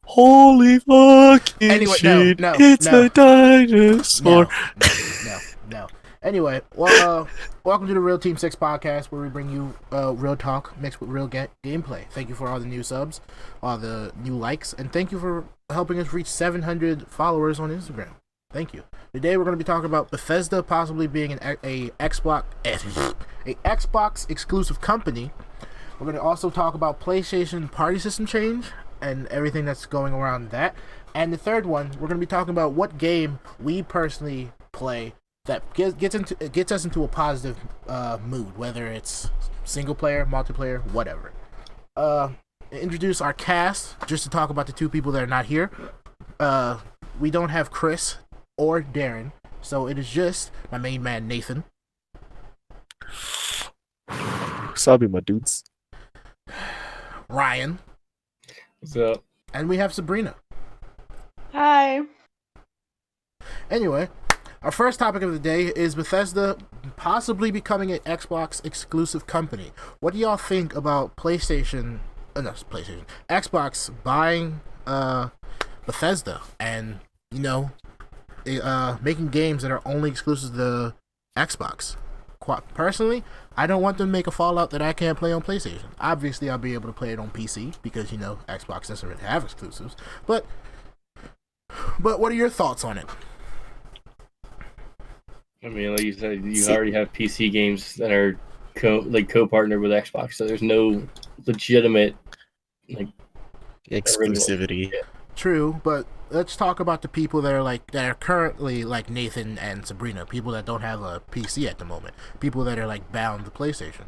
Holy fucking Anyway, shit! no, It's a dinosaur. No. Anyway, well, welcome to the Real Team 6 podcast, where we bring you real talk mixed with real gameplay. Thank you for all the new subs, all the new likes, and thank you for helping us reach 700 followers on Instagram. Thank you. Today we're going to be talking about Bethesda possibly being a Xbox exclusive company. We're going to also talk about PlayStation party system change and everything that's going around that. And the third one, we're going to be talking about what game we personally play that gets us into a positive mood, whether it's single player, multiplayer, whatever. Introduce our cast just to talk about the two people that are not here. We don't have Chris or Darren, so it is just my main man Nathan. Sorry, my dudes. Ryan. What's up? And we have Sabrina. Hi. Anyway, our first topic of the day is Bethesda possibly becoming an Xbox exclusive company. What do y'all think about Xbox buying Bethesda and, making games that are only exclusive to the Xbox? Personally, I don't want them to make a Fallout that I can't play on PlayStation. Obviously, I'll be able to play it on PC because, Xbox doesn't really have exclusives. But what are your thoughts on it? I mean, like you said, you already have PC games that are co-partnered with Xbox, so there's no legitimate exclusivity. True, but let's talk about the people that are currently like Nathan and Sabrina, people that don't have a PC at the moment, people that are bound to PlayStation.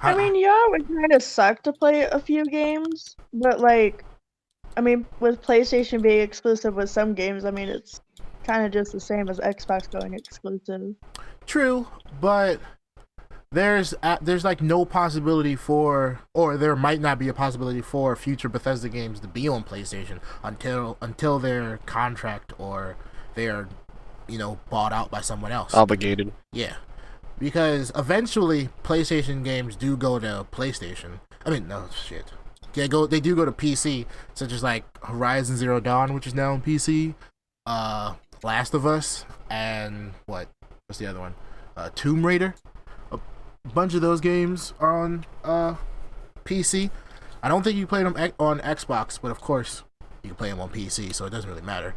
I mean, yeah, it would kind of suck to play a few games, but with PlayStation being exclusive with some games, it's kind of just the same as Xbox going exclusive. True, but there's no possibility for, or there might not be a possibility for future Bethesda games to be on PlayStation until their contract or they're bought out by someone else. Obligated. Yeah, because eventually PlayStation games do go to PlayStation. I mean, no shit. They do go to PC, such as Horizon Zero Dawn, which is now on PC. Last of Us, and what's the other one? Tomb Raider. A bunch of those games are on PC. I don't think you play them on Xbox, but of course you can play them on PC, so it doesn't really matter.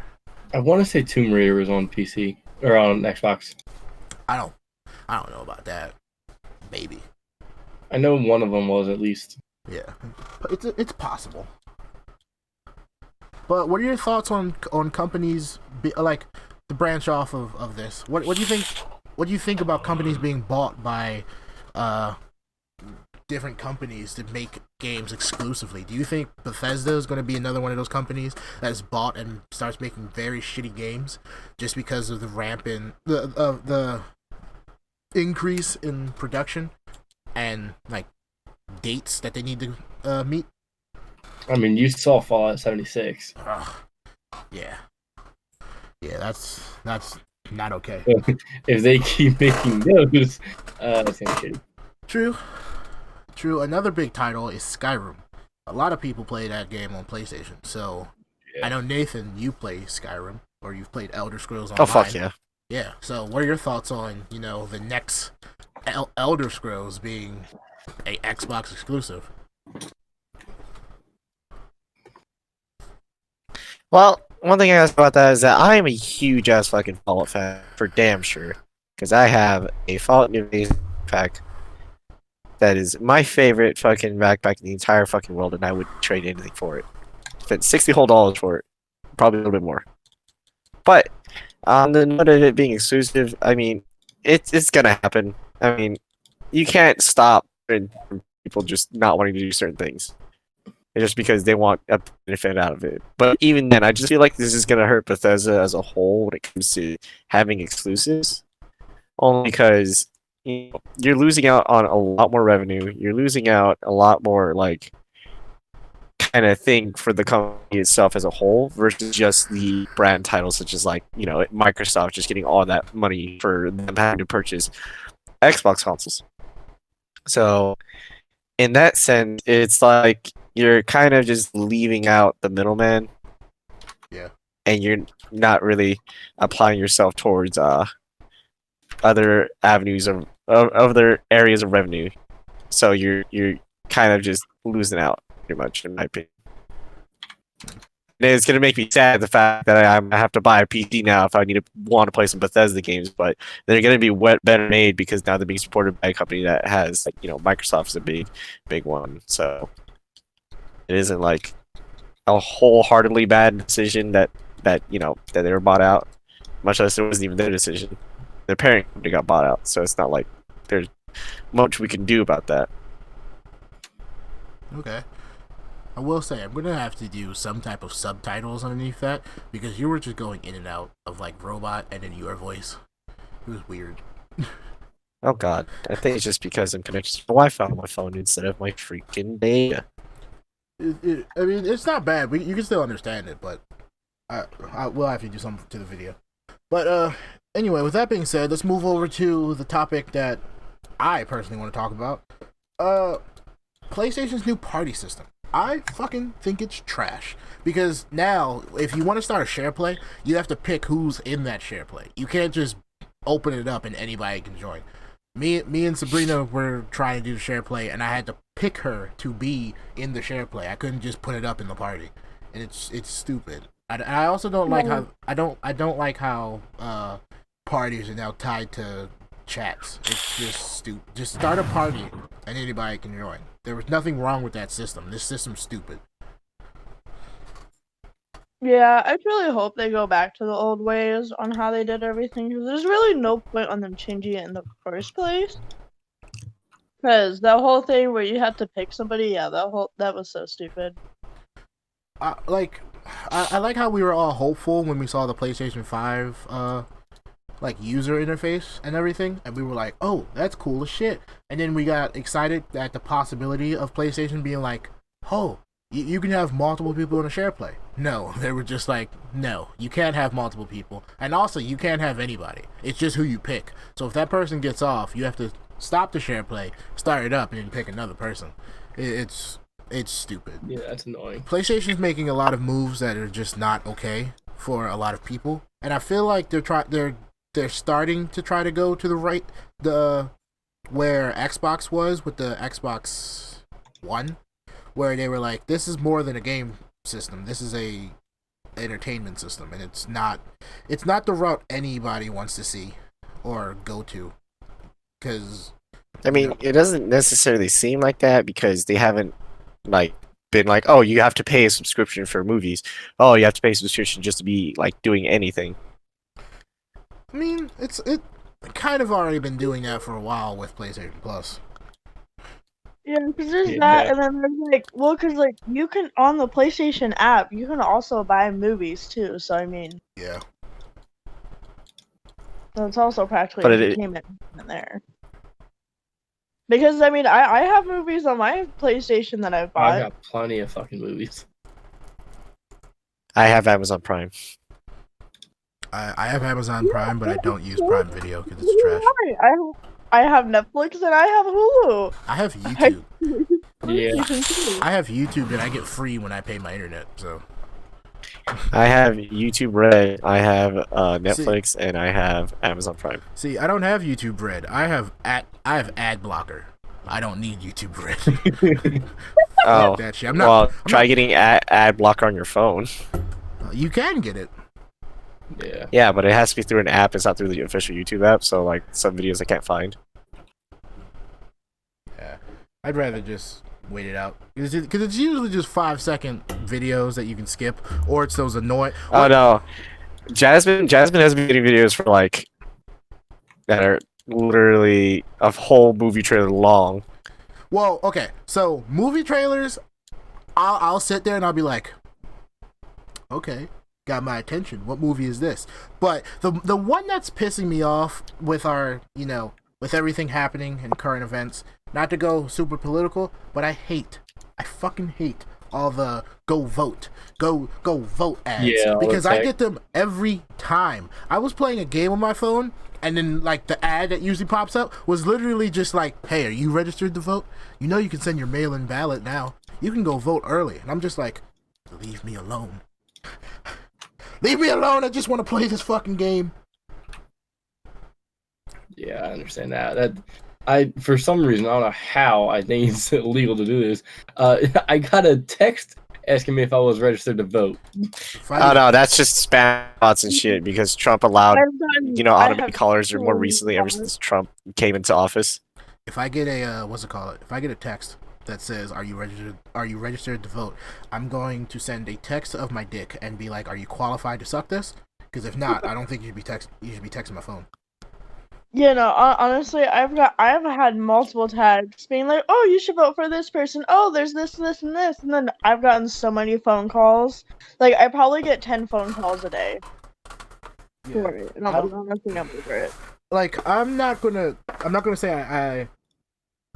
I want to say Tomb Raider was on PC or on Xbox. I don't know about that. Maybe. I know one of them was at least. Yeah, it's possible. But what are your thoughts on companies to branch off of this? What do you think? What do you think about companies being bought by different companies to make games exclusively? Do you think Bethesda is going to be another one of those companies that is bought and starts making very shitty games just because of the rampant the increase in production and dates that they need to meet? I mean, you saw Fallout 76. Yeah, that's not okay. If they keep making those, that's gonna be shitty. True. Another big title is Skyrim. A lot of people play that game on PlayStation. So yeah. I know Nathan, you play Skyrim, or you've played Elder Scrolls Online. Oh fuck yeah. Yeah. So what are your thoughts on the next Elder Scrolls being a Xbox exclusive? Well, one thing I asked about that is that I am a huge ass fucking Fallout fan for damn sure, because I have a Fallout New Vegas pack that is my favorite fucking backpack in the entire fucking world, and I would trade anything for it. Spent $60 whole for it, probably a little bit more. But on the note of it being exclusive, I mean, it's gonna happen. I mean, you can't stop people just not wanting to do certain things. Just because they want a benefit out of it. But even then, I just feel like this is going to hurt Bethesda as a whole when it comes to having exclusives. Only because you're losing out on a lot more revenue. You're losing out a lot more, kind of thing for the company itself as a whole versus just the brand titles, such as like Microsoft just getting all that money for them having to purchase Xbox consoles. So in that sense, it's like you're kind of just leaving out the middleman. Yeah. And you're not really applying yourself towards other avenues of other areas of revenue. So you're kind of just losing out pretty much, in my opinion. And it's gonna make me sad the fact that I have to buy a PC now if I want to play some Bethesda games, but they're gonna be better made because now they're being supported by a company that has Microsoft's a big one. So it isn't like a wholeheartedly bad decision that they were bought out, much less it wasn't even their decision. Their parent company got bought out, so it's not like there's much we can do about that. Okay. I will say, I'm going to have to do some type of subtitles underneath that, because you were just going in and out of, like, robot and then your voice. It was weird. Oh god, I think it's just because I'm connected to Wi-Fi on my phone instead of my freaking data. I mean, it's not bad. You can still understand it, but we'll have to do something to the video. But anyway, with that being said, let's move over to the topic that I personally want to talk about. PlayStation's new party system. I fucking think it's trash. Because now, if you want to start a share play, you have to pick who's in that share play. You can't just open it up and anybody can join. Me and Sabrina were trying to do the share play, and I had to pick her to be in the share play. I couldn't just put it up in the party, and it's stupid. I also don't like how I don't like how parties are now tied to chats. It's just stupid. Just start a party and anybody can join. There was nothing wrong with that system. This system's stupid. Yeah, I really hope they go back to the old ways on how they did everything, because there's really no point on them changing it in the first place. Because that whole thing where you had to pick somebody, yeah, that was so stupid. I like how we were all hopeful when we saw the PlayStation 5 user interface and everything, and we were like, oh, that's cool as shit. And then we got excited at the possibility of PlayStation being like, oh, you can have multiple people in a share play. No, they were just like, no, you can't have multiple people. And also, you can't have anybody. It's just who you pick. So if that person gets off, you have to stop the share play, start it up, and then pick another person. It's stupid. Yeah, that's annoying. PlayStation's making a lot of moves that are just not okay for a lot of people. And I feel like they're starting to try to go to where Xbox was with the Xbox One, where they were like, this is more than a game system. This is a entertainment system, and it's not the route anybody wants to see or go to. Because I mean, it doesn't necessarily seem like that because they haven't been like, oh, you have to pay a subscription for movies. Oh, you have to pay a subscription just to be doing anything. I mean, it kind of already been doing that for a while with PlayStation Plus. Yeah, because there's that, and then there's because you can, on the PlayStation app, you can also buy movies too, so I mean. Yeah. So it's also practically entertainment in there. Because, I mean, I have movies on my PlayStation that I've bought. I got plenty of fucking movies. I have Amazon Prime. I have Amazon Prime, but I don't use Prime Video because it's trash. I have Netflix and I have Hulu. I have YouTube. Yeah. I have YouTube and I get free when I pay my internet. So I have YouTube Red. I have Netflix, and I have Amazon Prime. See, I don't have YouTube Red. I have ad blocker. I don't need YouTube Red. Oh, that shit. Try getting ad blocker on your phone. You can get it. Yeah. Yeah, but it has to be through an app. It's not through the official YouTube app. So some videos I can't find. Yeah, I'd rather just wait it out because it's usually just 5-second videos that you can skip, or it's those annoying. Oh no, Jasmine has been getting videos for that are literally a whole movie trailer long. Well, okay, so movie trailers, I'll sit there and I'll be like, okay, got my attention. What movie is this? But the one that's pissing me off with our, with everything happening in current events, not to go super political, but I fucking hate all the go vote ads. Yeah, because I okay. get them every time. I was playing a game on my phone, and then like the ad that usually pops up was literally just like, "Hey, are you registered to vote? You know you can send your mail-in ballot now. You can go vote early." And I'm just like, leave me alone. Leave me alone. I just want to play this fucking game. Yeah, I understand that. I for some reason, I don't know how, I think it's illegal to do this. I got a text asking me if I was registered to vote. Oh no, that's just spam bots and shit because Trump allowed, I automated have callers, or more so recently, ever many since Trump came into office. If I get a what's it called? If I get a text that says, "Are you registered? Are you registered to vote?" I'm going to send a text of my dick and be like, "Are you qualified to suck this?" Because if not, I don't think you should be texting my phone. Yeah, no, honestly, I've had multiple tags being like, "Oh, you should vote for this person. Oh, there's this, this, and this," and then I've gotten so many phone calls. Like, I probably get 10 phone calls a day for it, and I'm honestly not over it. Like, I'm not gonna say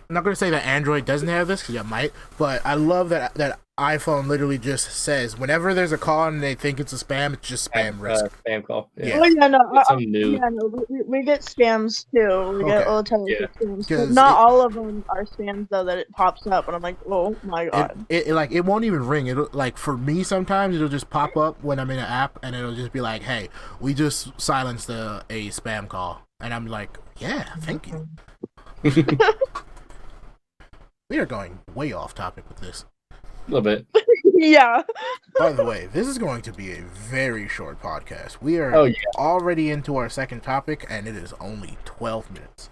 I'm not gonna say that Android doesn't have this, because it might, but I love that iPhone literally just says whenever there's a call and they think it's a spam, it's just spam risk. Spam call. Yeah. Oh yeah, no, It's something new. yeah, no, we get scams too. We get Okay. all the time Yeah. scams. 'Cause But not all of them are spams though. That it pops up, and I'm like, oh my god. It like it won't even ring. It'll, like, for me sometimes it'll just pop up when I'm in an app and it'll just be like, "Hey, we just silenced a spam call," and I'm like, "Yeah, thank you." We are going way off topic with this. A little bit. Yeah. By the way, this is going to be a very short podcast. We are Oh, yeah. already into our second topic, and it is only 12 minutes.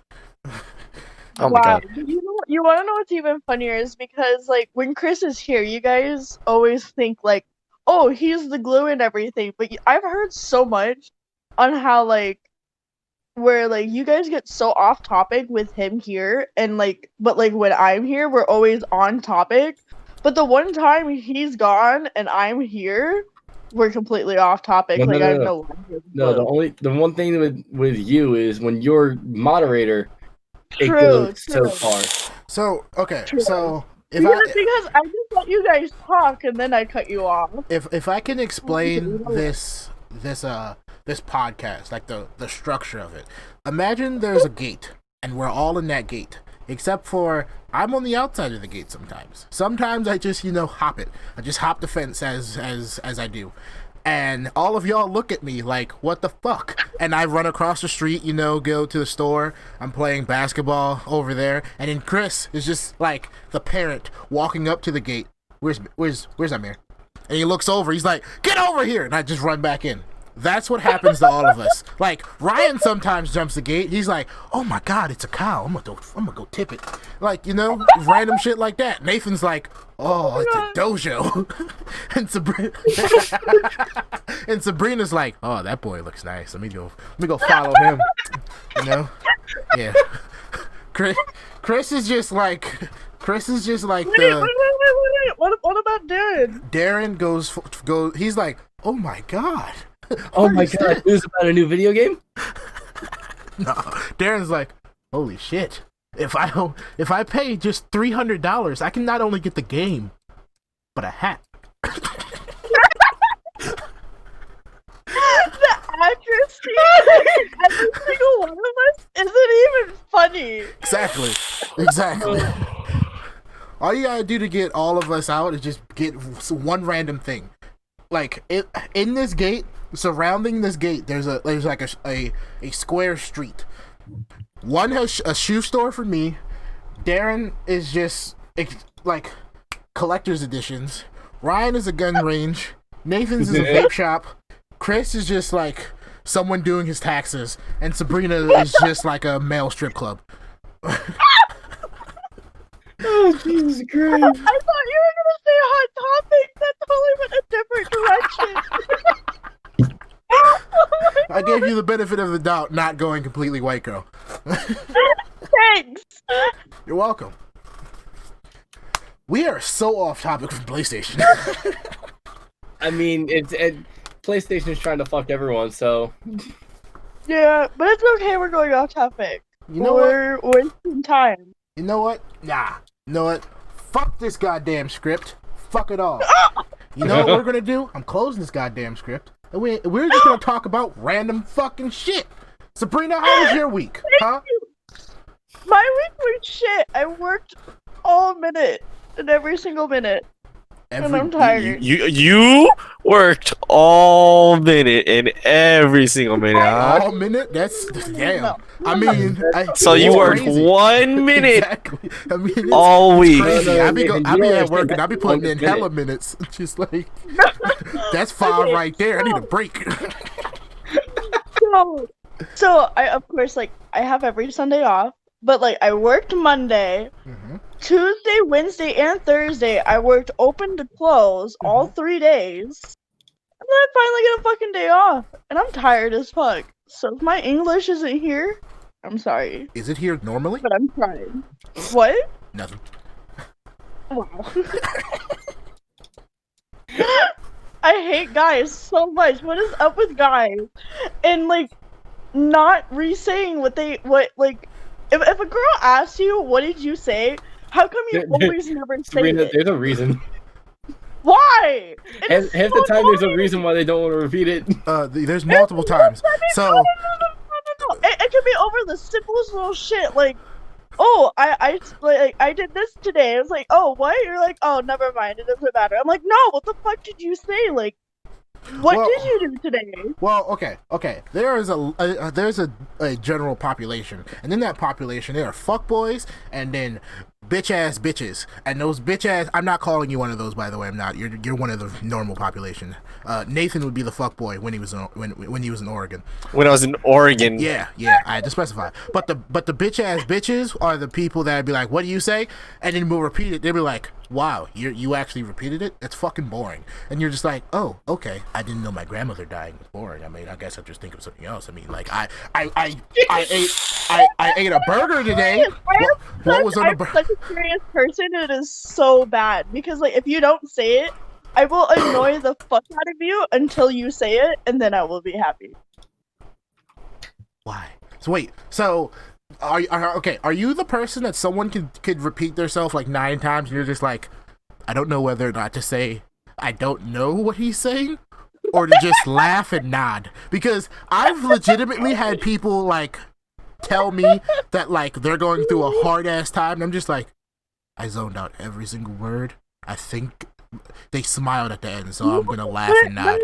Oh my god. You want to know what's even funnier is because like when Chris is here, you guys always think like, oh, he's the glue and everything. But I've heard so much on how like where like you guys get so off topic with him here, and like but like when I'm here, we're always on topic. But the one time he's gone and I'm here, we're completely off topic. No, like no, I have no. no No, clue. the one thing with you is when you're moderator, it True, goes so true. far. So, okay, True. so Because I just let you guys talk and then I cut you off. if I can explain this podcast, like the structure of it. Imagine there's a gate and we're all in that gate, except for I'm on the outside of the gate sometimes. Sometimes I just, hop it. I just hop the fence as I do. And all of y'all look at me like, what the fuck? And I run across the street, go to the store. I'm playing basketball over there. And then Chris is just like the parent walking up to the gate. Where's Amir? And he looks over. He's like, get over here. And I just run back in. That's what happens to all of us. Like, Ryan sometimes jumps the gate. He's like, oh my god, it's a cow. I'm gonna go tip it. Like, random shit like that. Nathan's like, oh, it's a dojo. and Sabrina's like, oh, that boy looks nice. Let me go follow him. Yeah. Chris is just like Wait. What about Darren? Darren goes. He's like, oh my god. Oh my god, news about a new video game? No, Darren's like, holy shit. If I pay just $300, I can not only get the game, but a hat. The accuracy of every single one of us isn't even funny. Exactly. All you gotta do to get all of us out is just get one random thing. Like, in this gate, surrounding this gate, there's like a square street. One has a shoe store for me. Darren is just like collector's editions. Ryan is a gun range. Nathan's is a vape shop. Chris is just like someone doing his taxes, and Sabrina is just like a male strip club. Oh, Jesus Christ. I thought you were gonna say hot topic. That totally went a different direction. I gave you the benefit of the doubt, not going completely white girl. Thanks. You're welcome. We are so off topic from PlayStation. I mean, PlayStation's trying to fuck everyone, so. Yeah, but it's okay. We're going off topic. We're wasting time. You know what? Nah. You know what? Fuck this goddamn script. Fuck it all. You know what we're gonna do? I'm closing this goddamn script, and we're just gonna talk about random fucking shit. Sabrina, how was your week? Huh? My week was shit. I worked all minute and every single minute, and I'm tired. You worked all minute and every single minute, huh? All minute? That's damn. No. I mean, So you it's worked crazy. 1 minute Exactly. I mean, it's all week. crazy. I be at work and I be putting in Minute. hella minutes. Just like that's 5 right there. I need a break. So I of course like I have every Sunday off, but like I worked Monday, Tuesday, Wednesday, and Thursday. I worked open to close all 3 days, and then I finally get a fucking day off, and I'm tired as fuck. So if my English isn't here, I'm sorry, Is it here normally? but I'm trying. What? Nothing. Wow. I hate guys so much. What is up with guys? And like not re-saying what like if a girl asks you what did you say, how come you always never say Sabrina, it? there's a reason. Why? Half the time, there's a reason why they don't want to repeat it. There's multiple times. So No. It could be over the simplest little shit, like, oh, I did this today. It's like, oh, what? You're like, oh, never mind. It doesn't matter. I'm like, no. What the fuck did you say? Like, what Well- did you do today? well, okay. There is there's a general population, and in that population there are fuckboys and then bitch ass bitches, and those bitch ass. I'm not calling you one of those, by the way. I'm not. You're one of the normal population. Nathan would be the fuckboy when he was when he was in Oregon. When I was in Oregon. Yeah, I had to specify. But the bitch ass bitches are the people that'd be like, "What do you say?" And then we'll repeat it. They'd be like, "Wow, you actually repeated it? That's fucking boring." And you're just like, "Oh, okay. I didn't know my grandmother dying was boring. I mean, I guess I'll just think of something else. I mean, like I ate a burger today. What was on the I'm burger?" such a curious person. It is so bad because like if you don't say it, I will annoy the fuck out of you until you say it, and then I will be happy. Why? So wait. So are you the person that someone could repeat themselves like 9 times, and you're just like, I don't know whether or not to say I don't know what he's saying, or to just laugh and nod? Because I've legitimately had people like tell me that like they're going through a hard ass time, and I'm just like, I zoned out every single word. I think they smiled at the end, so I'm gonna laugh and nod.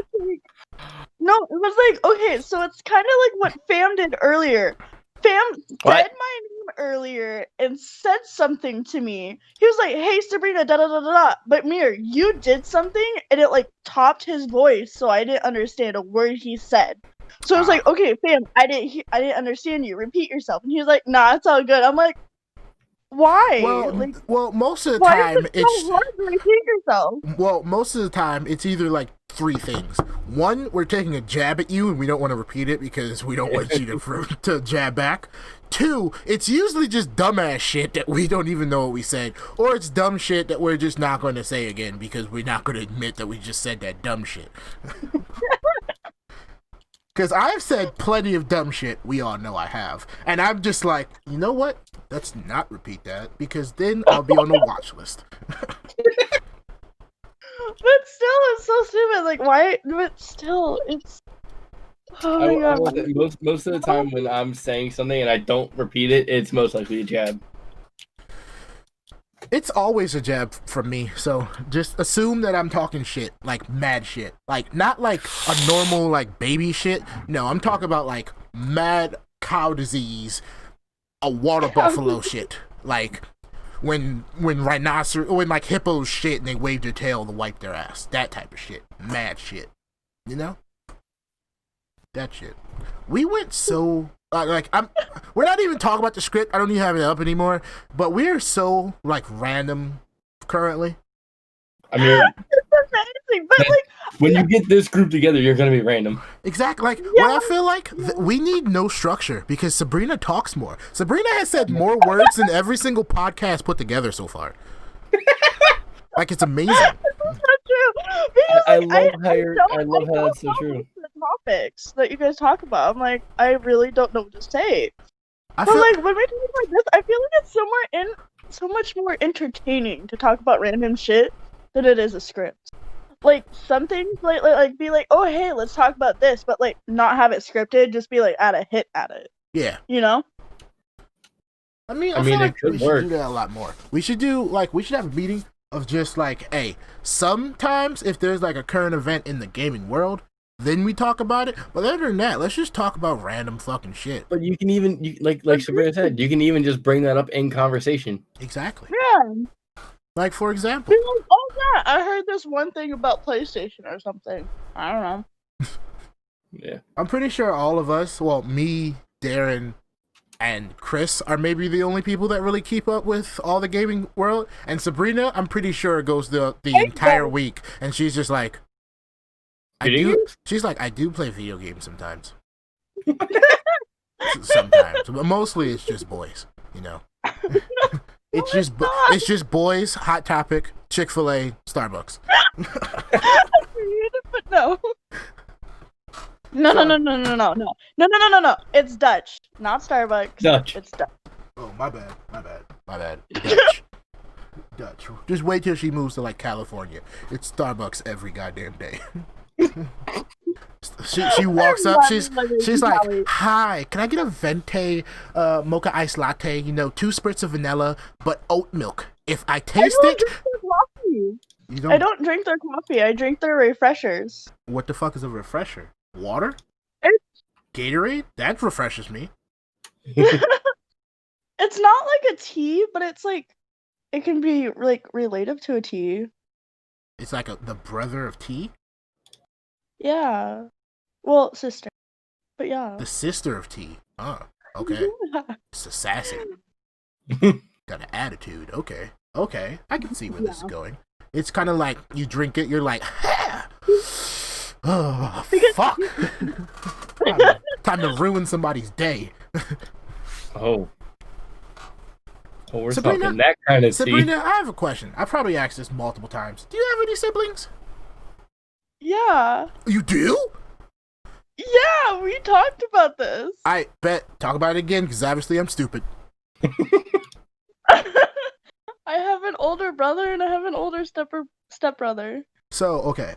No, it was like, okay, so it's kind of like what Pham did earlier. Pham What? said my name earlier and said something to me. He was like, hey, Sabrina, da-da-da-da-da. But Mirrr, you did something, and it, like, topped his voice, so I didn't understand a word he said. So I was like, okay, Pham, I didn't understand you. Repeat yourself. And he was like, nah, it's all good. I'm like, why? Well, most of the why time is it so hard to repeat yourself? Well, most of the time, it's either like 3 things. 1, we're taking a jab at you, and we don't want to repeat it because we don't want you to jab back. 2, it's usually just dumbass shit that we don't even know what we said, or it's dumb shit that we're just not going to say again because we're not going to admit that we just said that dumb shit. Because I've said plenty of dumb shit, we all know I have. And I'm just like, you know what? Let's not repeat that, because then I'll be on the watch list. But still, it's so stupid. Like, why? But still, it's. Oh my I god. will say most of the time when I'm saying something and I don't repeat it, it's most likely a jab. It's always a jab from me, so just assume that I'm talking shit, like mad shit. Like, not like a normal, like, baby shit. No, I'm talking about, like, mad cow disease, a water buffalo shit. Like, when like, hippos shit and they wave their tail to wipe their ass. That type of shit. Mad shit. You know? That shit. We went so... we're not even talking about the script. I don't even have it up anymore. But we're so, like, random currently. I mean, It's amazing, but like, when you get this group together, you're gonna be random. Exactly. Like, Yeah. what I feel like, we need no structure because Sabrina talks more. Sabrina has said more words than every single podcast put together so far. Like, it's amazing. that's not true. Because, I like, love how that's so know true. the topics that you guys talk about. I'm like, I really don't know what to say. I But feel like, when we talk like this, I feel like it's so much more entertaining to talk about random shit than it is a script. Like some things, like be like, oh hey, let's talk about this, but like not have it scripted. Just be like, add a hit at it. Yeah. You know. I mean, I feel mean, like it could we work. should do that a lot more. We should have a meeting of just like, hey, sometimes if there's like a current event in the gaming world, then we talk about it. But other than that, let's just talk about random fucking shit. But you can even like Sabrina said, you can even just bring that up in conversation. Exactly. Yeah. Like for example. Be like, oh yeah, I heard this one thing about PlayStation or something. I don't know. Yeah. I'm pretty sure all of us, well, me, Darren, and Chris are maybe the only people that really keep up with all the gaming world. And Sabrina, I'm pretty sure goes the entire week, and she's just like, She's like, I do play video games sometimes. Sometimes, but mostly it's just boys, you know. It's just boys, Hot Topic, Chick-fil-A, Starbucks. But no. No. It's Dutch, not Starbucks. Dutch. It's Dutch. Oh, my bad. Dutch. Just wait till she moves to like California. It's Starbucks every goddamn day. She walks up. She's like, "Hi, can I get a venti mocha ice latte? 2 spurts of vanilla, but oat milk. If I taste it, I don't drink their coffee. I drink their refreshers. What the fuck is a refresher? Water? Gatorade? That refreshes me. It's not like a tea, but it's like it can be like related to a tea. It's like the brother of tea. Yeah. Well, sister. But yeah. The sister of tea. Okay. Yeah. It's sassy. Got an attitude. Okay. I can see where this is going. It's kind of like you drink it, you're like, oh, fuck. Time to ruin somebody's day. Oh, we're Sabrina, talking that kind of Sabrina, I have a question. I probably asked this multiple times. Do you have any siblings? Yeah. You do? Yeah, we talked about this. I bet. Talk about it again, because obviously I'm stupid. I have an older brother and I have an older stepbrother. So, okay.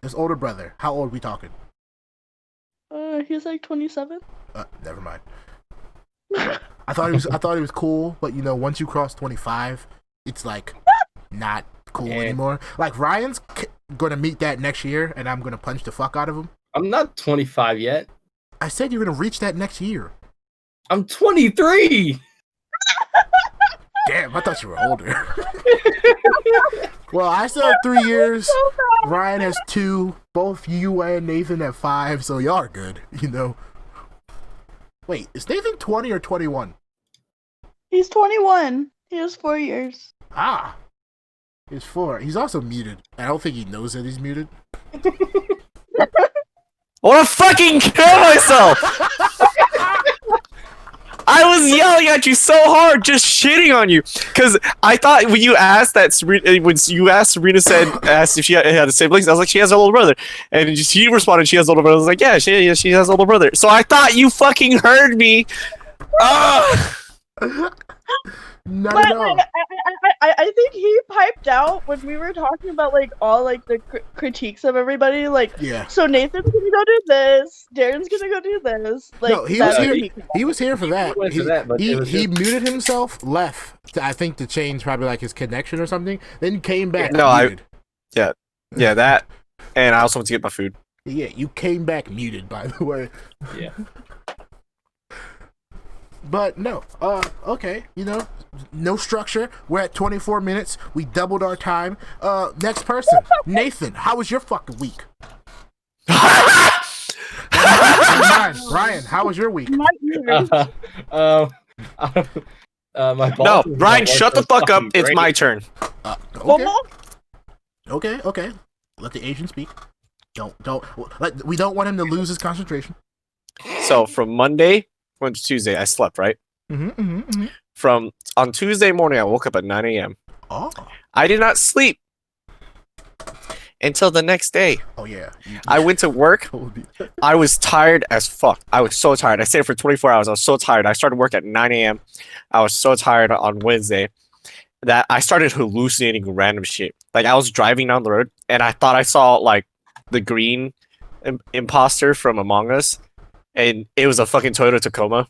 This older brother, how old are we talking? He's like 27. Never mind. I thought he was cool, but once you cross 25, it's like not cool anymore. Like Ryan's gonna meet that next year, and I'm gonna punch the fuck out of him. I'm not 25 yet. I said you're gonna reach that next year. I'm 23. Damn, I thought you were older. Well, I still have 3 years. Ryan has 2. Both you and Nathan have 5, so y'all are good, Wait, is Nathan 20 or 21? He's 21. He has 4 years. Ah. He's 4. He's also muted. I don't think he knows that he's muted. I wanna fucking kill myself! I was yelling at you so hard, just shitting on you, because I thought when you asked Sabrina asked if she had siblings, I was like, she has an older brother, and she responded, she has an older brother. I was like, yeah, she has an older brother. So I thought you fucking heard me. Not at all. I think he piped out when we were talking about like all like the critiques of everybody. Like, Yeah. So Nathan's gonna go do this. Darren's gonna go do this. Like, No, he was here. He was here for that. went to that, but it was He just- muted himself, left. I think to change probably like his connection or something. Then came back. No, muted. Yeah, that, and I also went to get my food. Yeah, you came back muted, by the way. Yeah. But no, okay, no structure. We're at 24 minutes. We doubled our time. Next person, Nathan. How was your fucking week? Ryan, how was your week? My No, boss Brian, shut the fuck up. It's my turn. Okay. Let the Asian speak. We don't want him to lose his concentration. So from Monday went to Tuesday, I slept, right? On Tuesday morning, I woke up at 9 a.m. Oh. I did not sleep until the next day. Oh yeah. I went to work. I was tired as fuck. I was so tired. I stayed for 24 hours. I was so tired. I started work at 9 a.m. I was so tired on Wednesday. that I started hallucinating random shit. Like I was driving down the road and I thought I saw like the green imposter from Among Us, and it was a fucking Toyota Tacoma.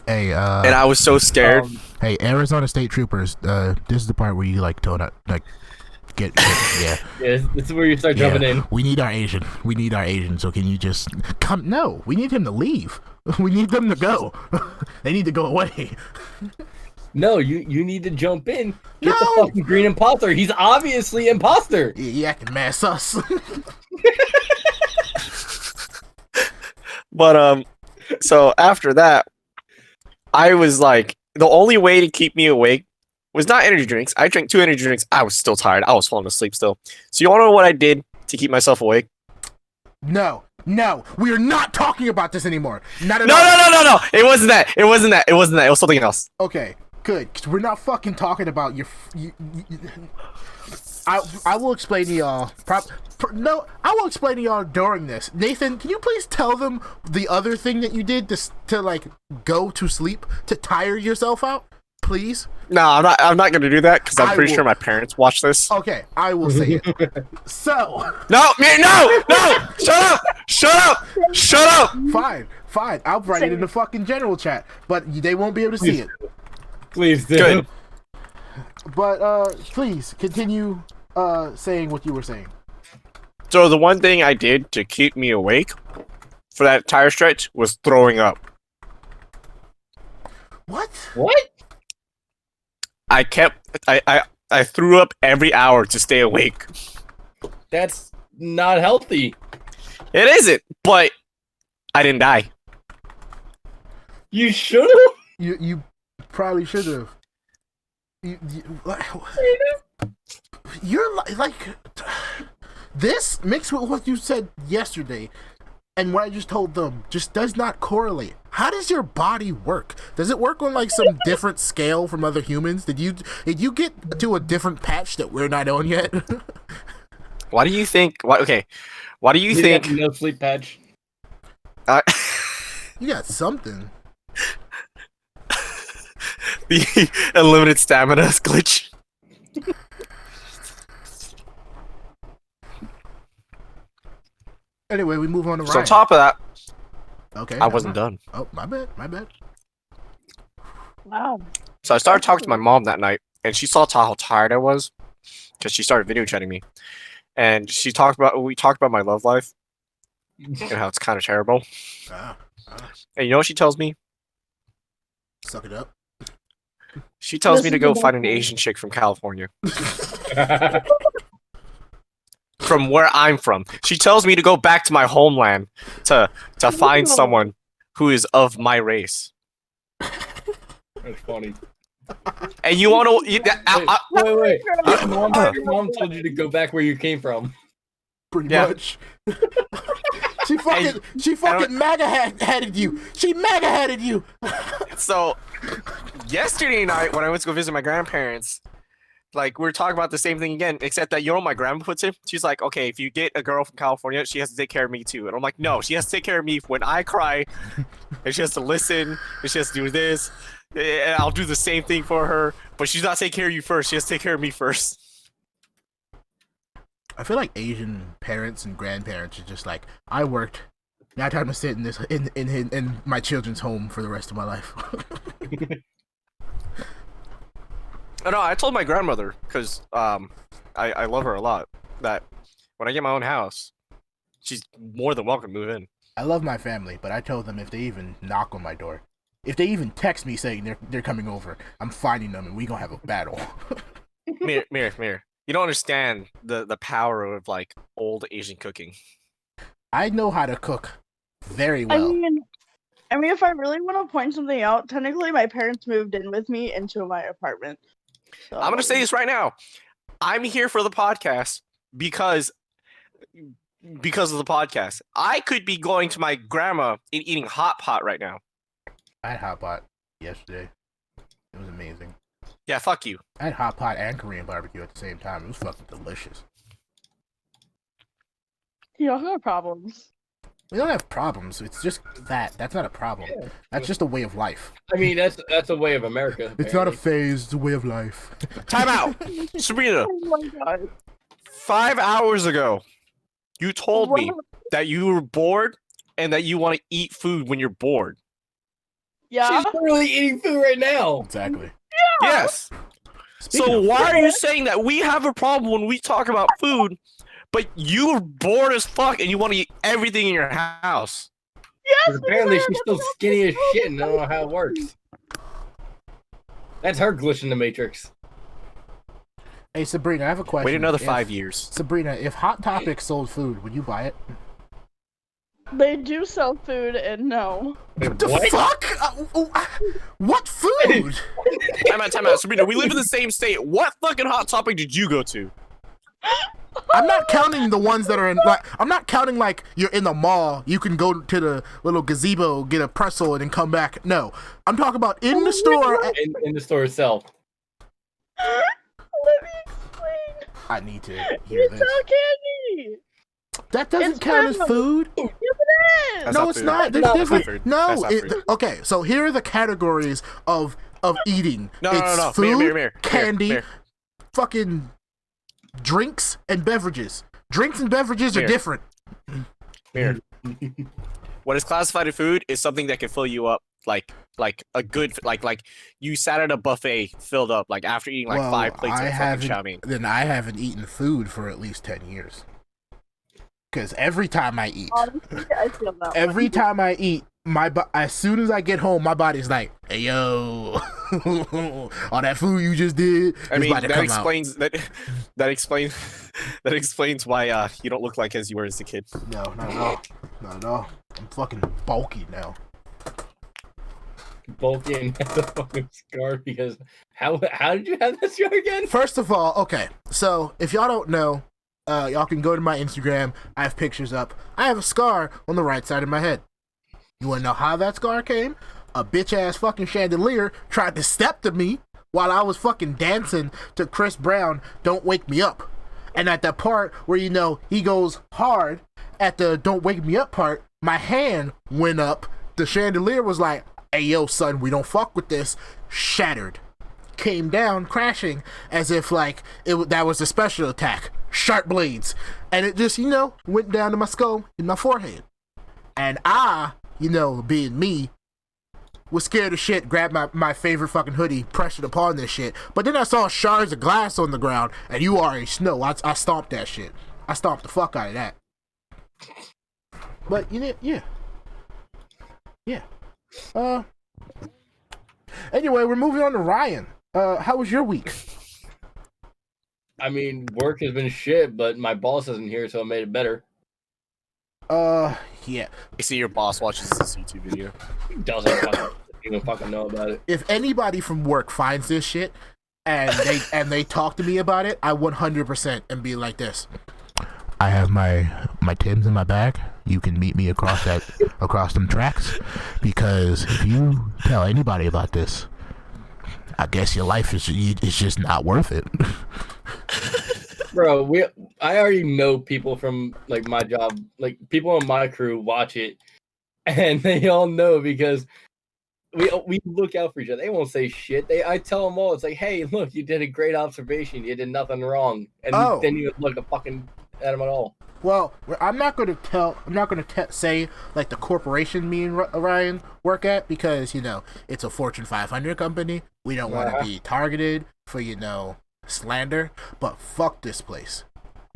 Hey, and I was so scared. Hey, Arizona State Troopers. This is the part where you like tone out, like get yeah. Yeah, this is where you start jumping in. We need our Asian. We need our Asian. So can you just come? No, we need him to leave. We need them to go. They need to go away. No, you need to jump in. Get the fucking green imposter. He's obviously imposter. Yeah, acting mad sus. But so after that, I was like, the only way to keep me awake was not energy drinks. I drank 2 energy drinks. I was still tired. I was falling asleep still. So you want to know what I did to keep myself awake? No, we are not talking about this anymore. Not at No, all. no. It wasn't that. It was something else. Okay, good. 'Cause we're not fucking talking about your. I will explain to y'all. No, I will explain to y'all during this. Nathan, can you please tell them the other thing that you did to like go to sleep, to tire yourself out, please? No, I'm not gonna do that because I'm pretty sure my parents watch this. Okay, I will say it. So. No! Shut up! Fine. I'll write it in the fucking general chat, but they won't be able to see it. Please do. Good. But please continue saying what you were saying. So the one thing I did to keep me awake for that entire stretch was throwing up. What? I threw up every hour to stay awake. That's not healthy. It isn't, but I didn't die. You should have. You probably should have. You're like this mixed with what you said yesterday and what I just told them just does not correlate. How does your body work? Does it work on like some different scale from other humans? Did you get to a different patch that we're not on yet? Why do you think? Why do you think? No sleep patch. You got something. The unlimited stamina glitch. Anyway, we move on to Ryan. So on top of that, okay, I wasn't done. Oh, my bad. Wow. So I started talking to my mom that night, and she saw how tired I was, because she started video chatting me, and we talked about my love life and how it's kind of terrible. And you know what she tells me? Suck it up. She tells me This to is go the find an best Asian chick from California. From where I'm from. She tells me to go back to my homeland to find someone who is of my race. That's funny. And you want to... Wait. Your mom told you to go back where you came from. Pretty much. She fucking MAGA-hatted you. She MAGA-hatted you. So, yesterday night when I went to go visit my grandparents, like, we were talking about the same thing again, except that, you know what my grandma puts in? She's like, okay, if you get a girl from California, she has to take care of me too. And I'm like, no, she has to take care of me when I cry, and she has to listen, and she has to do this, and I'll do the same thing for her, but she's not taking care of you first, she has to take care of me first. I feel like Asian parents and grandparents are just like, I worked. Now time to sit in this in my children's home for the rest of my life. No, I told my grandmother, because I love her a lot, that when I get my own house, she's more than welcome to move in. I love my family, but I told them if they even knock on my door, if they even text me saying they're coming over, I'm finding them and we gonna have a battle. Mirror. You don't understand the power of, like, old Asian cooking. I know how to cook very well. I mean, if I really want to point something out, technically my parents moved in with me into my apartment. So, I'm gonna say this right now. I'm here for the podcast because of the podcast. I could be going to my grandma and eating hot pot right now. I had hot pot yesterday. It was amazing. Yeah, fuck you. I had hot pot and Korean barbecue at the same time. It was fucking delicious. You don't have problems. We don't have problems. It's just that. That's not a problem. Yeah. That's just a way of life. I mean, that's a way of America. It's not a apparently. phase. It's a way of life. Time out, Sabrina. Oh my god. 5 hours ago, you told me What? that you were bored and that you want to eat food when you're bored. Yeah. She's literally eating food right now. Exactly. Yes. Speaking So of- why are you saying that we have a problem when we talk about food, but you're bored as fuck and you want to eat everything in your house? Yes. Apparently, because I she's have still to skinny as go shit and I don't know how it works. That's her glitch in the Matrix. Hey, Sabrina, I have a question. Wait another If- 5 years. Sabrina, if Hot Topic sold food, would you buy it? They do sell food, and no. Wait, The what? fuck? What food? Time out, Sabrina. We live in the same state. What fucking Hot Topic did you go to? I'm not counting the ones that are in like. I'm not counting like you're in the mall. You can go to the little gazebo, get a pretzel, and then come back. No, I'm talking about in the store. In the store itself. Let me explain. I need to hear You this. sell candy. That doesn't It's count as food. food. Yes, it is. That's No, not it's food. not. There's That's not different. food. No, That's not food. okay. So here are the categories of eating. No, It's no. food, Mirror. candy, Mirror. fucking drinks and beverages. Drinks and beverages are Here. different. Mirror. What is classified as food is something that can fill you up, like a good, like you sat at a buffet filled up, like after eating like Well, 5 plates I of fucking haven't. chow mein. Then I haven't eaten food for at least 10 years. Because every time I eat, Honestly, I feel that. every time I eat, as soon as I get home, my body's like, "Hey yo, all that food you just did I is mean, about to that come explains that explains why you don't look like as you were as a kid. out." No, not at all. Not at all. I'm fucking bulky now. Bulky and has a fucking scar because how did you have that scar again? First of all, okay, so if y'all don't know, y'all can go to my Instagram. I have pictures up. I have a scar on the right side of my head. You wanna know how that scar came? A bitch ass fucking chandelier tried to step to me while I was fucking dancing to Chris Brown, "Don't Wake Me Up." And at that part where he goes hard at the "Don't Wake Me Up" part, my hand went up. The chandelier was like, "Hey yo, son, we don't fuck with this." Shattered. Came down crashing as if like that was a special attack. Sharp blades. And it just, went down to my skull in my forehead. And I, being me, was scared as shit, grabbed my favorite fucking hoodie, pressed it upon this shit. But then I saw shards of glass on the ground, and you already know, I stomped that shit. I stomped the fuck out of that. But, yeah. Yeah. Anyway, we're moving on to Ryan. How was your week? I mean, work has been shit, but my boss isn't here, so it made it better. Yeah. You see your boss watches this YouTube video. He doesn't even fucking know about it. If anybody from work finds this shit and they talk to me about it, I 100% and be like this. I have my Timbs in my bag. You can meet me across them tracks, because if you tell anybody about this, I guess your life is just not worth it. Bro, I already know people from like my job, like people on my crew watch it, and they all know because we look out for each other. They won't say shit. I tell them all, it's like, hey, look, you did a great observation. You did nothing wrong, and then you look at them at all. Well, I'm not going to say like the corporation me and Ryan work at, because it's a Fortune 500 company. We don't want to be targeted for slander, but fuck this place.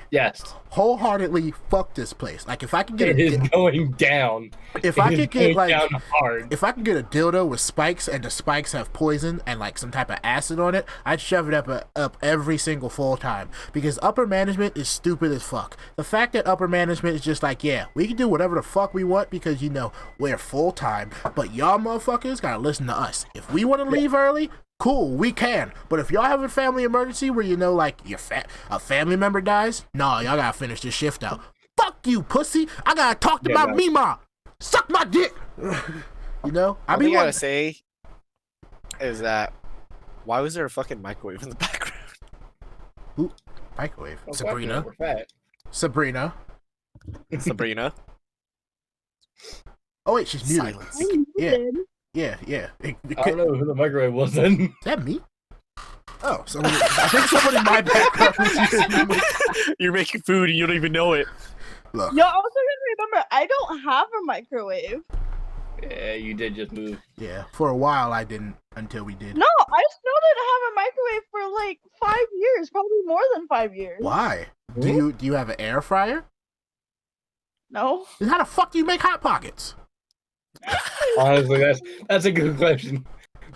Yes, Wholeheartedly fuck this place. Like, if I can get it is going down. if I could get like down hard. if I could get a dildo with spikes and the spikes have poison and like some type of acid on it, I'd shove it up every single full time, because upper management is stupid as fuck. The fact that upper management is just like, yeah, we can do whatever the fuck we want because we're full time, but y'all motherfuckers gotta listen to us. If we want to leave early, cool, we can. But if y'all have a family emergency where like a family member dies, nah, y'all gotta finish this shift out. Fuck you, pussy. I gotta talk to my Mima. Suck my dick. One thing I gotta say is that why was there a fucking microwave in the background? Ooh, microwave. Oh, Sabrina. we're fat. Sabrina. Sabrina. Oh wait, she's muted. Silence. I Yeah. muted. Yeah. I don't know who the microwave was then. Is that me? Oh, so I think someone in my background is using me. You're making food and you don't even know it. Look, Yo, also gotta remember, I don't have a microwave. Yeah, you did just move. yeah, for a while I didn't until we did. No, I still didn't have a microwave for like 5 years, probably more than 5 years. Why? Do you have an air fryer? No. Then how the fuck do you make hot pockets? Honestly, that's a good question.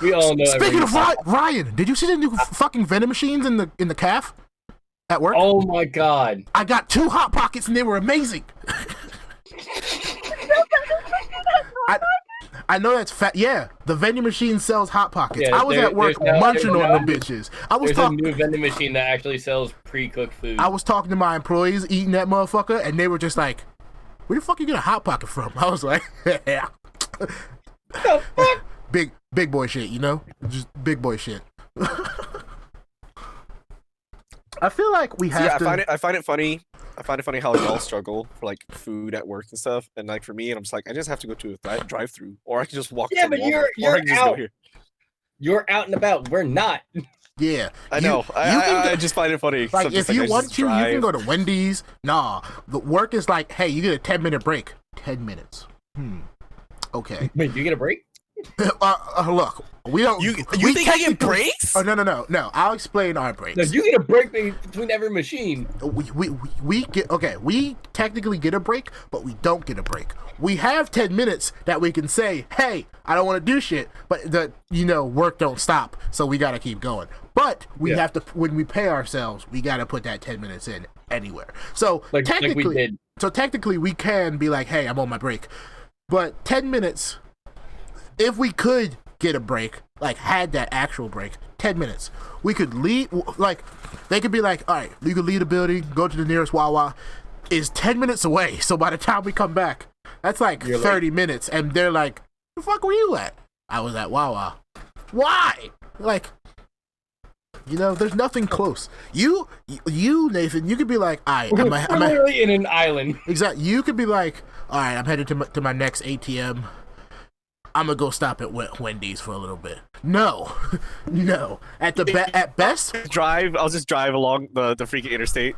We all know. Speaking of every- Ryan, did you see the new fucking vending machines in the calf at work? Oh my god. I got 2 hot pockets and they were amazing. I know that's fat. Yeah, the vending machine sells hot pockets. Yeah, I was at work there's now- munching there's on now- them bitches. I was There's a talking. new vending machine that actually sells pre-cooked food. I was talking to my employees eating that motherfucker, and they were just like, "Where the fuck you get a hot pocket from?" I was like, "Yeah, The fuck? big boy shit, you know, just big boy shit." I feel like we have Yeah, to. I find it funny. I find it funny how y'all struggle for like food at work and stuff, and like for me, and I'm just like, I just have to go to a drive-through, or I can just walk. Yeah, to but Walmart, you're or I can just go out. here. You're out and about. We're not. Yeah, I You- know. you can I go- just find it funny. Like, So I'm just if you I want just to, you can drive. go to Wendy's. Nah, the work is like, hey, you get a 10-minute break. 10 minutes. Okay. Wait, you get a break? Look, we don't. You we think I get technically- breaks? Oh no! I'll explain our breaks. No, you get a break between every machine. We get okay. We technically get a break, but we don't get a break. We have 10 minutes that we can say, "Hey, I don't want to do shit," but work don't stop, so we gotta keep going. But we Yeah. have to when we pay ourselves, we gotta put that 10 minutes in anywhere. So Like technically, we did. so technically, we can be like, "Hey, I'm on my break," but 10 minutes. If we could get a break, like had that actual break, 10 minutes, we could leave. Like they could be like, "All right, you could leave the building, go to the nearest Wawa." Is 10 minutes away, so by the time we come back, that's like You're 30 minutes, and they're like, "The fuck were you at?" I was at Wawa. Why? Like, there's nothing close. You Nathan, you could be like, "All right, We're I'm literally in an island. exactly." You could be like, "All right, I'm headed to my next ATM. I'm gonna go stop at Wendy's for a little bit." No, no. At best, I'll just drive along the freaking interstate.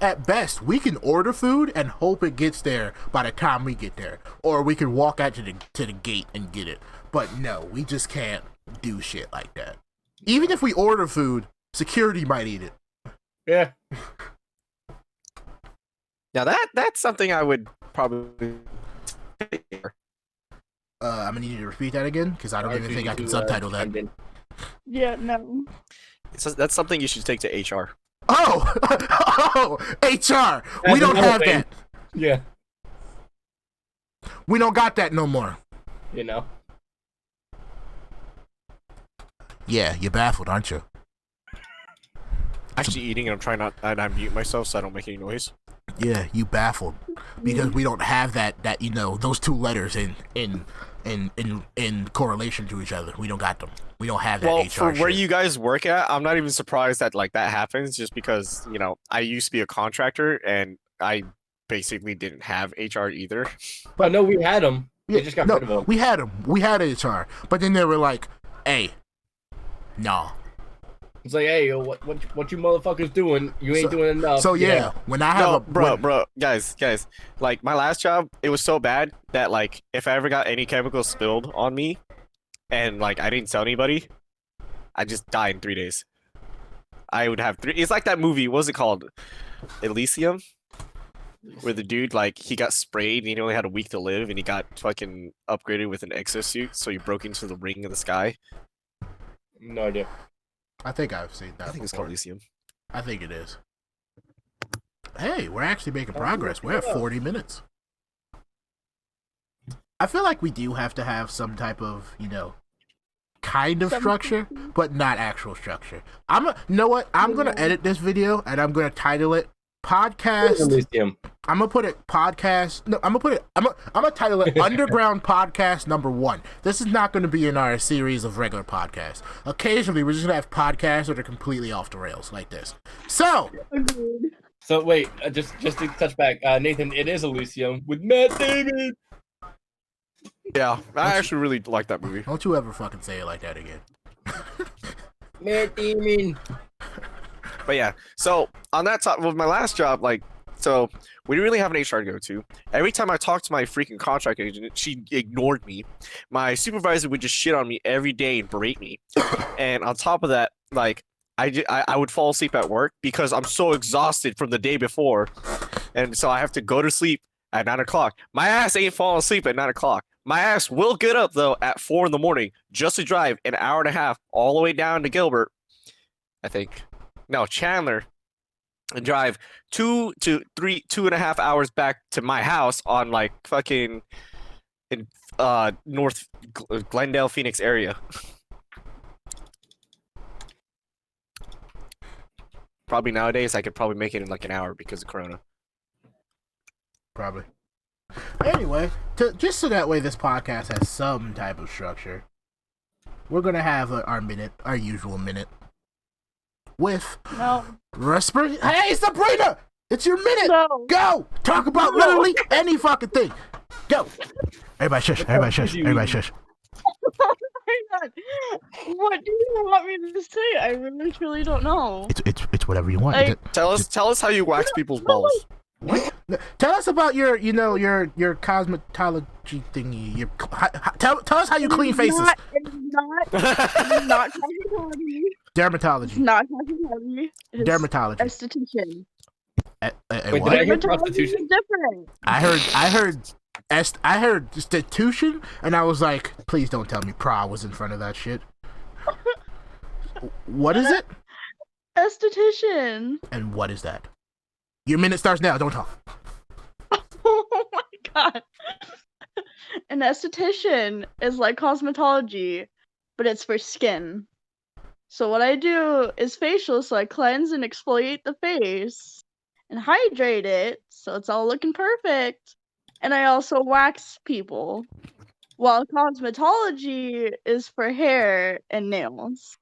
at best, we can order food and hope it gets there by the time we get there, or we can walk out to the gate and get it. But no, we just can't do shit like that. Even if we order food, security might eat it. Yeah. Now that's something I would probably. I'm gonna need you to repeat that again because I don't even think I can subtitle that. Yeah, no. That's something you should take to HR. Oh, oh, HR. We That's don't another have thing. that. Yeah. We don't got that no more. You know. Yeah, you're baffled, aren't you? Actually eating, and I'm trying not and I mute myself so I don't make any noise. Yeah, you baffled because we don't have that those 2 letters in correlation to each other. We don't got them. We don't have that Well, HR for where shit. you guys work at, I'm not even surprised that like that happens. Just because I used to be a contractor and I basically didn't have HR either. But no, we had them. Yeah, They just got no, rid of them. we had them. We had HR, but then they were like, "Hey, no." It's like, hey, yo, what you motherfuckers doing? You ain't doing enough. So yeah, when I have Bro, guys, like my last job, it was so bad that like if I ever got any chemicals spilled on me, and like I didn't tell anybody, I just die in 3 days. I would have 3. It's like that movie. What was it called? Elysium, where the dude like he got sprayed and he only had a week to live, and he got fucking upgraded with an exosuit, so he broke into the ring of the sky. No idea. I think I've seen that. I think it's before. called Elysium. I think it is. Hey, we're actually making progress. We're at 40 minutes. I feel like we do have to have some type of, kind of structure, but not actual structure. You know what? I'm gonna edit this video and I'm gonna title it podcast. Elysium. I'm gonna put it podcast. No, I'm gonna title it Underground Podcast Number 1. This is not gonna be in our series of regular podcasts. Occasionally, we're just gonna have podcasts that are completely off the rails like this. So, Agreed. So wait, just to touch back, Nathan, it is Elysium with Matt Damon. Yeah, I actually really like that movie. Don't you ever fucking say it like that again. Matt Damon. But yeah, so on that top, with my last job, like, so we didn't really have an HR to go to. Every time I talked to my freaking contract agent, she ignored me. My supervisor would just shit on me every day and berate me. And on top of that, like, I would fall asleep at work because I'm so exhausted from the day before. And so I have to go to sleep at 9 o'clock. My ass ain't falling asleep at 9 o'clock. My ass will get up, though, at 4 in the morning just to drive an hour and a half all the way down to Gilbert, I think. No, Chandler, and drive 2.5 hours back to my house on like fucking in North Glendale, Phoenix area. Probably nowadays I could probably make it in like an hour because of Corona. Probably. Anyway, just so that way this podcast has some type of structure, we're gonna have our usual minute. With Hey, Sabrina! It's your minute! No. Go! Talk about literally any fucking thing! Go! Everybody shush, everybody shush, everybody shush. Oh my god. What do you want me to say? I really truly don't know. It's whatever you want. Like, Tell us how you wax people's balls. What? Tell us about your cosmetology thingy. Tell us how you clean faces. It's not cosmetology. Dermatology. It's not cosmetology. It's Dermatology. esthetician. Wait, what? did I hear Dermatology prostitution? is different. I heard institution, and I was like, please don't tell me pra was in front of that shit. What is it? Esthetician. And what is that? Your minute starts now. Don't talk. Oh my god. An esthetician is like cosmetology, but it's for skin. So what I do is facial, so I cleanse and exfoliate the face and hydrate it so it's all looking perfect. And I also wax people. While cosmetology is for hair and nails.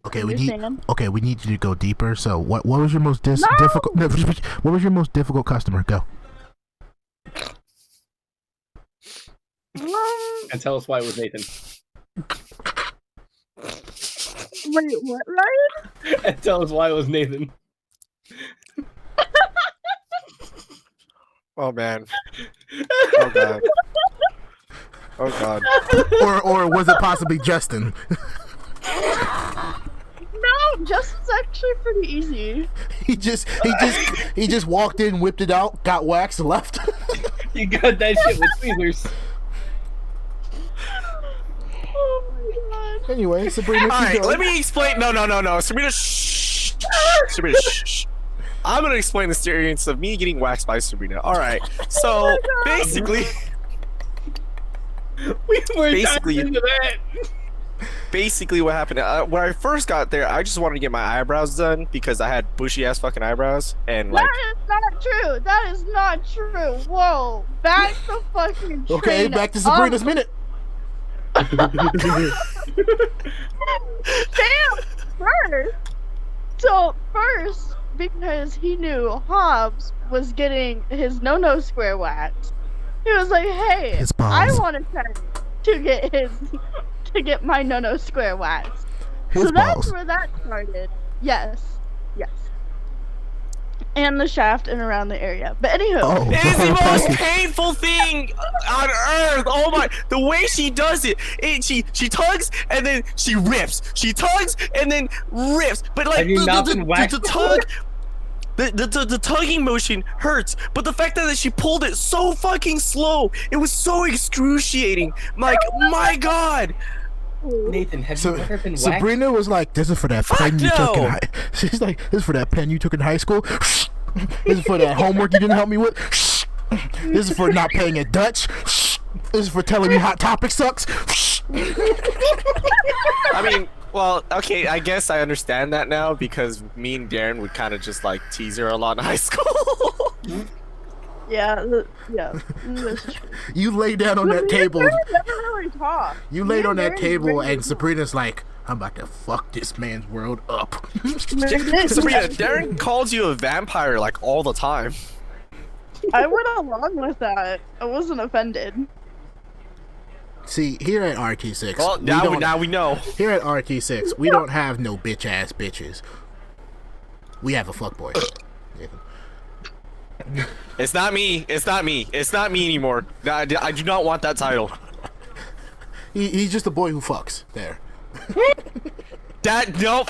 Okay, Understand? we need you to go deeper. So, what was your most difficult? No, what was your most difficult customer? Go. And tell us why it was Nathan. Wait, what, Ryan? And tell us why it was Nathan. Oh man. Oh god. Oh god. Or was it possibly Justin? No, Justin's actually pretty easy. He just walked in, whipped it out, got waxed, left. You got that shit with tweezers. Oh my god. Anyway, Sabrina, Alright, let me explain. No. Sabrina, shh. Sabrina, shh. I'm gonna explain the experience of me getting waxed by Sabrina. Alright, so basically. We were diving into that. Basically, what happened when I first got there, I just wanted to get my eyebrows done because I had bushy ass fucking eyebrows, and like. That is not true. That is not true. Whoa, back the fucking train. Okay, back to Sabrina's minute. Damn, first. So first, because he knew Hobbs was getting his no square wax, he was like, "Hey, His I balls. want to try to get my no square wax." His So that's balls. where that started. Yes. And the shaft and around the area. But anywho. Oh, It is the most package. painful thing on earth. Oh my! The way she does it, she tugs and then she rips. She tugs and then rips. But like Have you not been waxed the tug, the tugging motion hurts. But the fact that she pulled it so fucking slow, it was so excruciating. Like my god. Nathan, have you ever been waxed? Sabrina was like, "This is for that pen you took in no. high." She's like, "This is for that pen you took in high school. This is for that homework you didn't help me with. This is for not paying at Dutch. This is for telling me Hot Topic sucks." I mean, well, okay, I guess I understand that now because me and Darren would kind of just like tease her a lot in high school. Yeah, that's true. You lay down on that table. We never really talked. You laid on that table, and Sabrina's like, "I'm about to fuck this man's world up." Sabrina, Darren calls you a vampire like all the time. I went along with that. I wasn't offended. See, here at RT6, Well, now we know. Here at RT6, we don't have no bitch ass bitches. We have a fuckboy. It's not me. It's not me. It's not me anymore. I do not want that title. He's just a boy who fucks. There. Nope.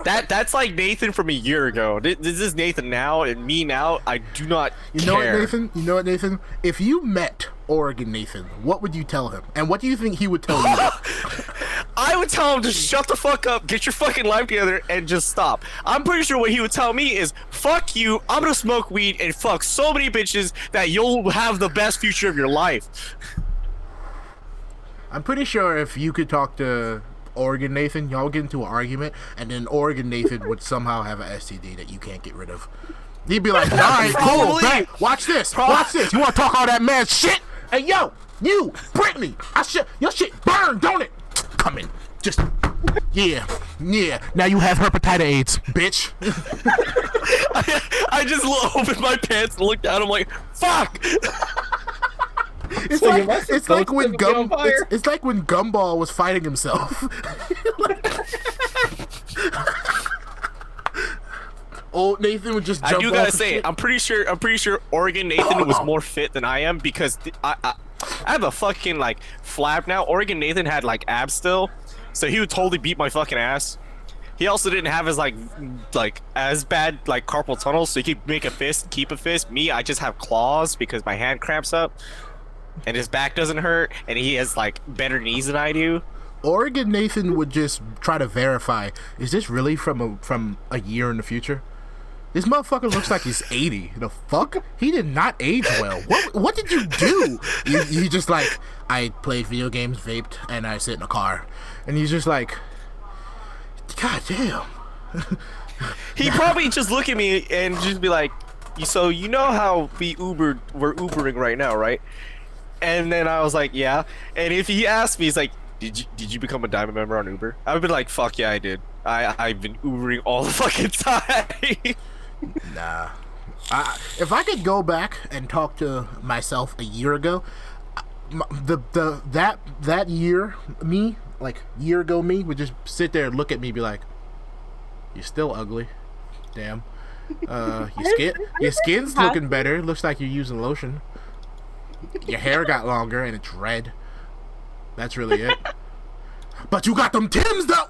That's like Nathan from a year ago. This is Nathan now, and me now. I do not care. You know what, Nathan? If you met Oregon Nathan, what would you tell him? And what do you think he would tell you? I would tell him to shut the fuck up, get your fucking life together, and just stop. I'm pretty sure what he would tell me is, fuck you, I'm gonna smoke weed and fuck so many bitches that you'll have the best future of your life. I'm pretty sure if you could talk to Oregon Nathan, y'all get into an argument, and then Oregon Nathan would somehow have an STD that you can't get rid of. He'd be like, all right, cool, bet. Watch this. Watch this. You want to talk all that mad shit? Hey, yo, you, Brittany, your shit burned, don't it? Come in. Just, yeah. Now you have hepatitis AIDS, bitch. I just opened my pants and looked down. I'm like, fuck. It's like when Gumball was fighting himself. Old Nathan would just jump. I do gotta say, I'm pretty sure Oregon Nathan was more fit than I am, because I have a fucking like flab now. Oregon Nathan had like abs still, so he would totally beat my fucking ass. He also didn't have his like as bad like carpal tunnel, so he could make a fist, keep a fist. Me, I just have claws because my hand cramps up, and his back doesn't hurt, and he has like better knees than I do. Oregon Nathan would just try to verify: is this really from a year in the future? This motherfucker looks like he's 80. The fuck? He did not age well. What did you do? You just like, I played video games, vaped, and I sit in a car. And he's just like, God damn. He probably just look at me and just be like, so you know how we're Ubering right now, right? And then I was like, yeah. And if he asked me, he's like, did you become a diamond member on Uber? I would be like, fuck yeah, I did. I've been Ubering all the fucking time. Nah. If I could go back and talk to myself a year ago, that year me, like year ago me, would just sit there and look at me and be like, you're still ugly. Damn. Your skin's looking better. Looks like you're using lotion. Your hair got longer and it's red. That's really it. But you got them Tims though.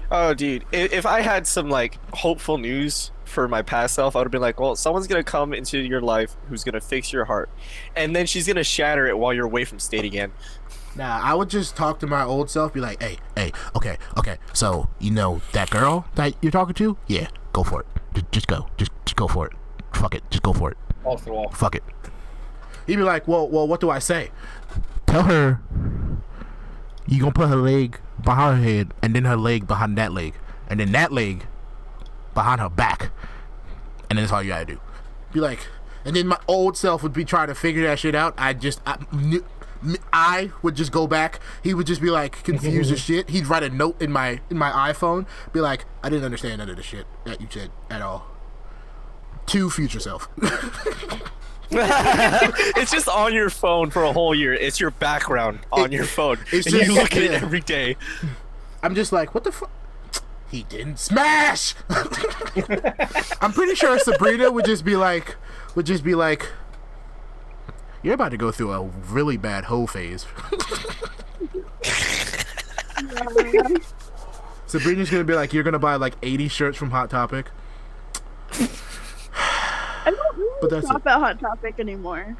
Oh, dude, if I had some like hopeful news for my past self, I would have been like, well, someone's gonna come into your life who's gonna fix your heart, and then she's gonna shatter it while you're away from state again. Nah, I would just talk to my old self, be like, hey, okay, so you know that girl that you're talking to? Yeah, go for it. Just go for it. Fuck it, just go for it. Off the wall. Fuck it. He'd be like, well, what do I say? Tell her you gonna put her leg behind her head, and then her leg behind that leg, and then that leg behind her back, and then that's all you gotta do. Be like, and then my old self would be trying to figure that shit out. I would just go back. He would just be like confused as shit. He'd write a note in my iPhone, be like, I didn't understand none of the shit that you said at all. To future self. It's just on your phone for a whole year. It's your background on your phone. And you look at it every day. I'm just like, what the fuck? He didn't smash. I'm pretty sure Sabrina would just be like, you're about to go through a really bad hoe phase. Sabrina's gonna be like, you're gonna buy like 80 shirts from Hot Topic. I don't really talk about Hot Topic anymore.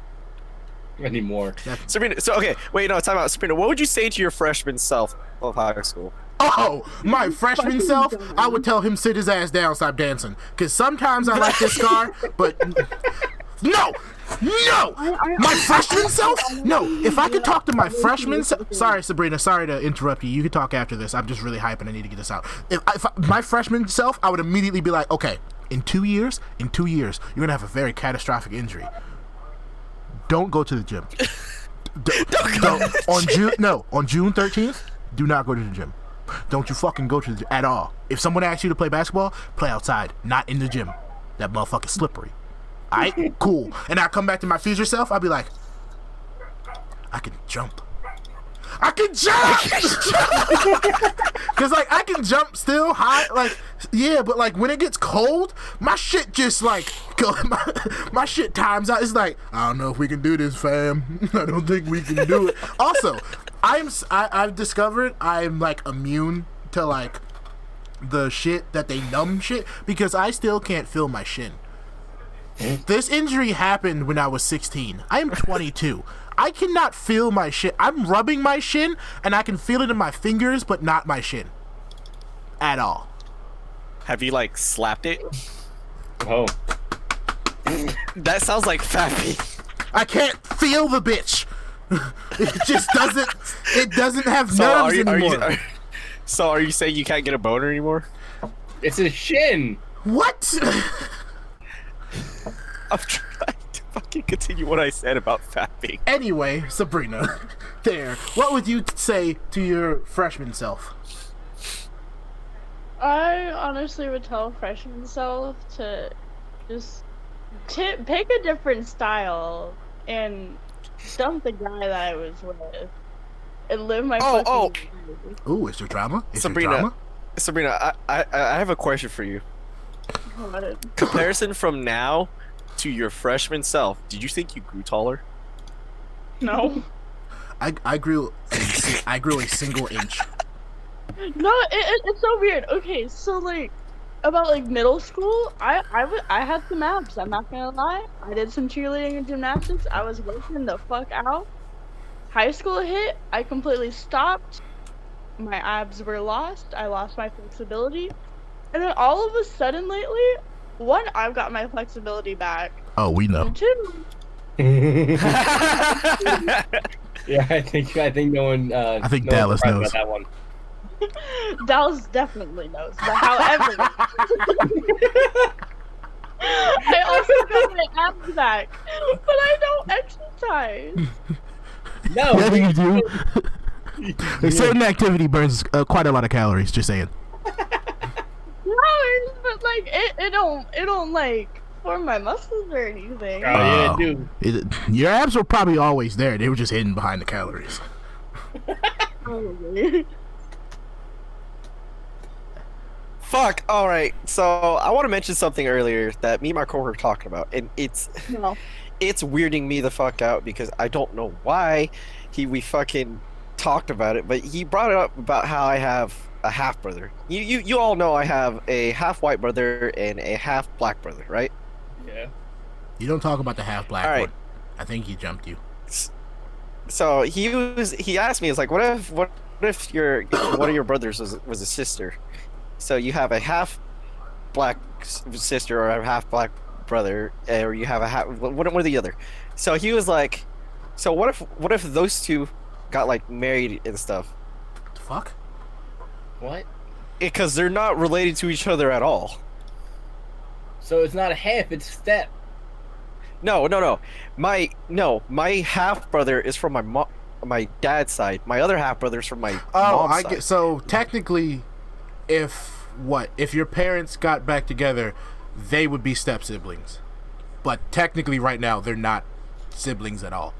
Sabrina, so okay, wait, no, time out. Sabrina, what would you say to your freshman self of high school? Oh, my freshman self, I would tell him sit his ass down, stop dancing. Because sometimes I like this scar, but no, my freshman self? No, if I could talk to my freshman self, sorry, Sabrina, sorry to interrupt you. You can talk after this. I'm just really hyping. I need to get this out. My freshman self, I would immediately be like, okay, in 2 years, you're going to have a very catastrophic injury. Don't go to the gym. On June 13th, do not go to the gym. Don't you fucking go to the at all. If someone asks you to play basketball, play outside, not in the gym. That motherfucker's slippery. Alright, cool. And I come back to my future self, I'll be like, I can jump. I can jump! Cause like I can jump still high, like yeah, but like when it gets cold, my shit just like go my shit times out. It's like, I don't know if we can do this, fam. I don't think we can do it. Also, I've discovered I'm like immune to like the shit that they numb shit because I still can't feel my shin. This injury happened when I was 16. I am 22. I cannot feel my shin. I'm rubbing my shin, and I can feel it in my fingers, but not my shin. At all. Have you like slapped it? Oh. That sounds like Fappy. I can't feel the bitch. It just doesn't. It doesn't have nerves anymore. So are you saying you can't get a boner anymore? It's a shin. What? I'm trying to fucking continue what I said about Fappy. Anyway, Sabrina, there. What would you say to your freshman self? I honestly would tell freshman self to just pick a different style and dump the guy that I was with and live my fucking life. Ooh, is there drama? Is Sabrina, there drama? Sabrina, I have a question for you. What? Comparison from now to your freshman self, did you think you grew taller? No. I grew a single inch. No, it's so weird. Okay, so like about like middle school, I had some abs. I'm not gonna lie. I did some cheerleading and gymnastics. I was working the fuck out. High school hit. I completely stopped. My abs were lost. I lost my flexibility, and then all of a sudden lately, one, I've got my flexibility back. Oh, we know. And two, Yeah, I think no one. I think no Dallas one's knows. about that one. Dallas definitely knows. But however, I also got my abs back, but I don't exercise. No, Yeah, you do. A certain activity burns quite a lot of calories. Just saying. No, but like it don't like form my muscles or anything. Oh yeah, dude. Your abs were probably always there. They were just hidden behind the calories. Probably. Fuck. All right. So I want to mention something earlier that me and my coworker were talking about, and it's No. it's weirding me the fuck out because I don't know why we fucking talked about it, but he brought it up about how I have a half brother. You all know I have a half white brother and a half black brother, right? Yeah. You don't talk about the half black All right. one. I think he jumped you. So he asked me, it's like, what if one of your brothers was a sister? So you have a half black sister or a half black brother, or you have a half one or the other. So he was like, so what if those two got like married and stuff? The fuck? What? Because they're not related to each other at all. So it's not a half; it's step. No. My half brother is from my dad's side. My other half brother is from my mom's I side. get. So technically, if your parents got back together, they would be step siblings. But technically, right now, they're not siblings at all.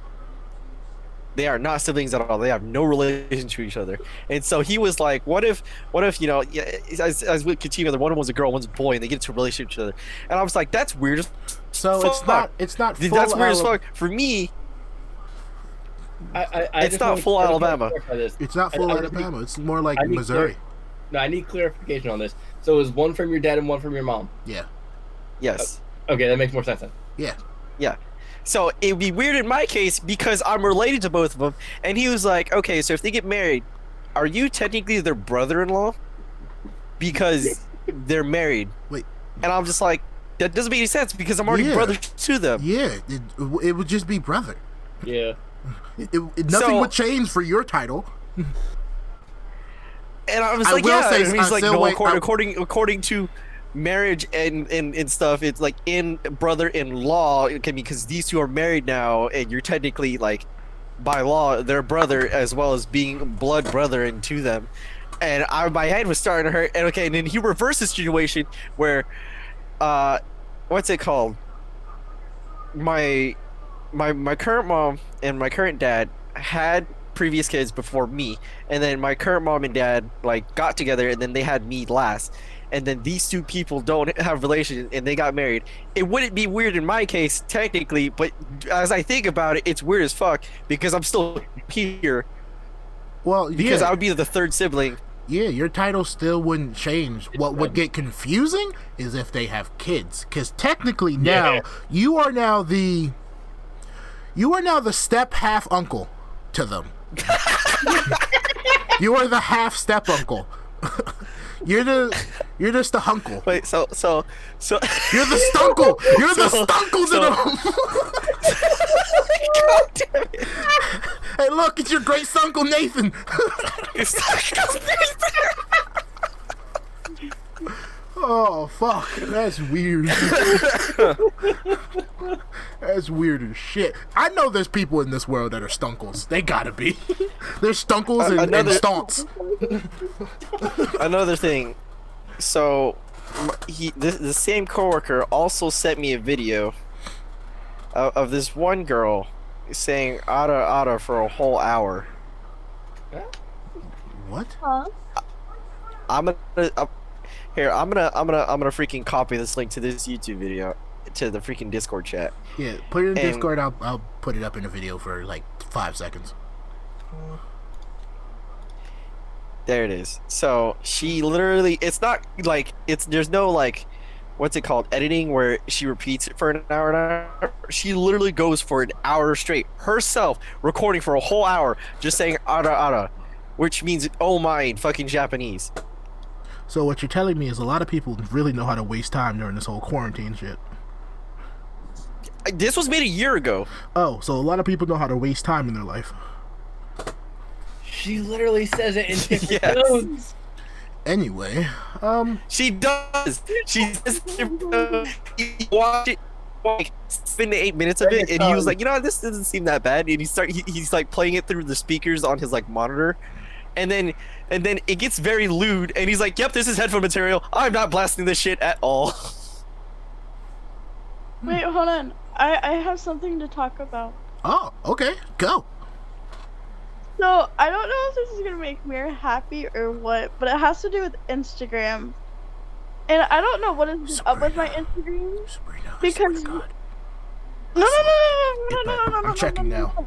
They are not siblings at all. They have no relation to each other. And so he was like, what if as we continue, one of them was a girl, one's a boy, and they get into a relationship with each other. And I was like, that's weird as So fuck. it's not full That's weird as Ala- fuck. For me, I it's just not wanna full Alabama. clarify this. It's not full I just Alabama. It's more like I need Missouri. No, I need clarification on this. So it was one from your dad and one from your mom. Yeah. yes. Okay, that makes more sense then. Yeah. So it'd be weird in my case because I'm related to both of them. And he was like, okay, so if they get married, are you technically their brother-in-law? Because they're married. Wait. And I'm just like, that doesn't make any sense because I'm already Yeah. brother to them. Yeah. It would just be brother. Yeah. Nothing So- would change for your title. And I was I like, will yeah. say- And he's I like, still no, wait- according to marriage and stuff, it's like in brother-in-law, okay, because these two are married now, and you're technically like, by law, their brother as well as being blood brethren to them. and my head was starting to hurt. And okay, and then he reversed the situation where, what's it called? My current mom and my current dad had previous kids before me, and then my current mom and dad like got together, and then they had me last, and then these two people don't have relations, and they got married. It wouldn't be weird in my case technically, but as I think about it, it's weird as fuck because I'm still here. Well, Because yeah. I would be the third sibling. Yeah, your title still wouldn't change. What would get confusing is if they have kids, because technically now you are now the step half uncle to them. You are the half step uncle. You're just the hunkle. Wait, so You're the stunkle. You're the stunkle to them. God damn it. Hey, look, it's your great uncle Nathan. Oh fuck, that's weird. That's weird as shit. I know there's people in this world that are stunkles. They gotta be. There's stunkles and stonks. Another thing. So, the same coworker also sent me a video of this one girl saying "ada ada" for a whole hour. What? Huh? I'm gonna freaking copy this link to this YouTube video to the freaking Discord chat. Yeah, put it in And- Discord. I'll put it up in a video for like 5 seconds. There it is. So she literally, it's not like there's no like, what's it called, editing where she repeats it for an hour and an hour. She literally goes for an hour straight herself, recording for a whole hour, just saying "ada ada," which means "oh my" in fucking Japanese. So what you're telling me is a lot of people really know how to waste time during this whole quarantine shit. This was made a year ago. Oh, so a lot of people know how to waste time in their life. She literally says it in different Yes. tones. Anyway, She does. She says, he watched it, like 7 to 8 minutes of it, and he was like, you know, this doesn't seem that bad. And he's like playing it through the speakers on his like monitor, and then it gets very lewd, and he's like, yep, this is headphone material. I'm not blasting this shit at all. Wait, hold on. I have something to talk about. oh, okay, go. So, I don't know if this is gonna make Mirror happy or what, but it has to do with Instagram. And I don't know what is up with my Instagram. Sabrina, Because- swear to God. No. I'm checking now.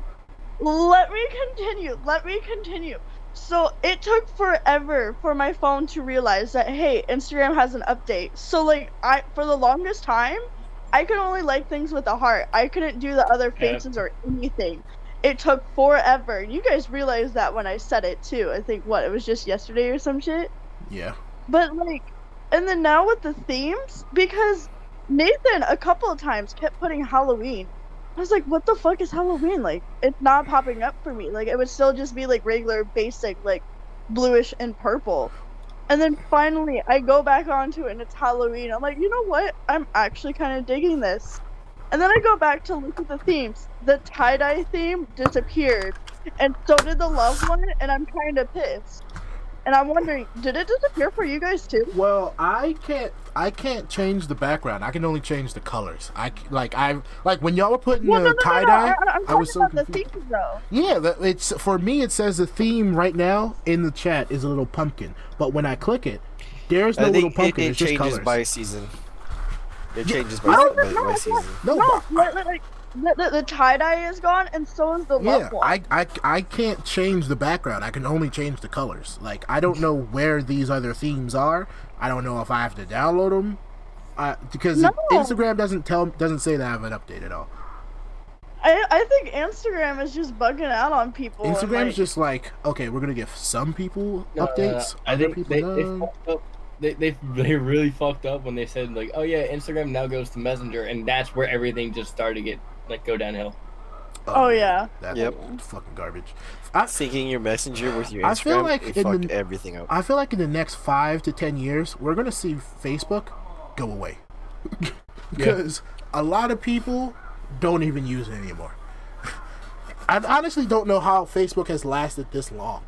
Let me continue. So it took forever for my phone to realize that, hey, Instagram has an update. So like for the longest time, I could only like things with a heart. I couldn't do the other faces or anything. It took forever. You guys realized that when I said it too. I think it was just yesterday or some shit. Yeah. But like, and then now with the themes, because Nathan a couple of times kept putting Halloween. I was like, what the fuck is Halloween? Like, it's not popping up for me. Like, it would still just be like regular, basic, like bluish and purple. And then finally, I go back onto it and it's Halloween. I'm like, you know what? I'm actually kind of digging this. And then I go back to look at the themes. The tie-dye theme disappeared, and so did the love one, and I'm kind of pissed. And I'm wondering, did it disappear for you guys too? Well, I can't change the background. I can only change the colors. When y'all were putting the tie dye, I'm I was talking so about the confused. themes though. Yeah, it's for me. It says the theme right now in the chat is a little pumpkin, but when I click it, there's no I little think pumpkin. it It's just changes colors. by season. It changes I don't- by season. No, No, but- like the tie dye is gone, and so is the love yeah, one. I can't change the background. I can only change the colors. Like, I don't know where these other themes are. I don't know if I have to download them. Because No. Instagram doesn't say that I have an update at all. I think Instagram is just bugging out on people. and, Instagram's like, just like, okay, we're gonna give some people No, updates. I other think people they no. fucked up. They really fucked up when they said like, oh yeah, Instagram now goes to Messenger, and that's where everything just started to go downhill. Oh, yeah. That's Yep. fucking garbage. Syncing your messenger with your Instagram, I feel like it in fucked the- everything up. I feel like in the next 5 to 10 years, we're gonna see Facebook go away because a lot of people don't even use it anymore. I honestly don't know how Facebook has lasted this long.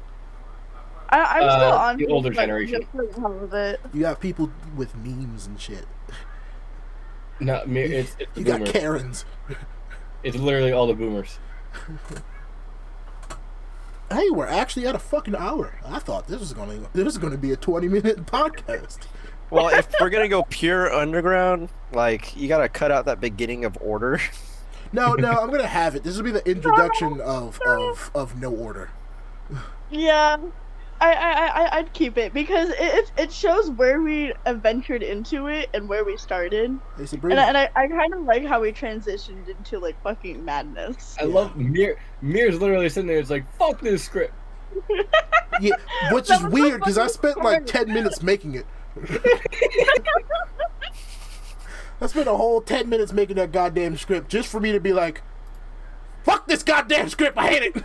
I'm still on the older Facebook generation. just for the hell of it. You got people with memes and shit. No, it's the You got boomers. Karens. It's literally all the boomers. Hey, we're actually at a fucking hour. I thought this was gonna be a 20-minute podcast. Well, if we're gonna go pure underground, like you gotta cut out that beginning of order. No, I'm gonna have it. This will be the introduction of No Order. Yeah, I'd keep it because it shows where we ventured into it and where we started, Hey, Sabrina. and I kind of like how we transitioned into like fucking madness. I love Mirror. Mirror's literally sitting there. It's like, fuck this script. Yeah, which That is was weird so because I fucking spent like funny. 10 minutes making it. I spent a whole 10 minutes making that goddamn script just for me to be like, fuck this goddamn script, I hate it.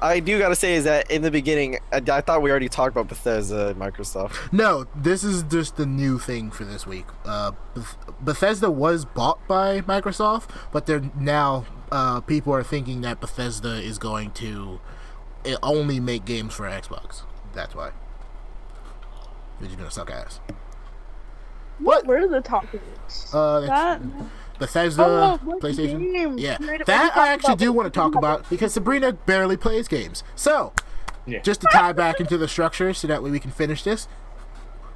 I do gotta say is that in the beginning, I thought we already talked about Bethesda and Microsoft. No, this is just the new thing for this week. Bethesda was bought by Microsoft, but they're now people are thinking that Bethesda is going to only make games for Xbox. That's why. They're just gonna suck ass. What were the topics? That's Bethesda, what PlayStation. games? Yeah, We that talked I actually about do want to talk about because Sabrina barely plays games. So, Yeah. just to tie back into the structure so that way we can finish this.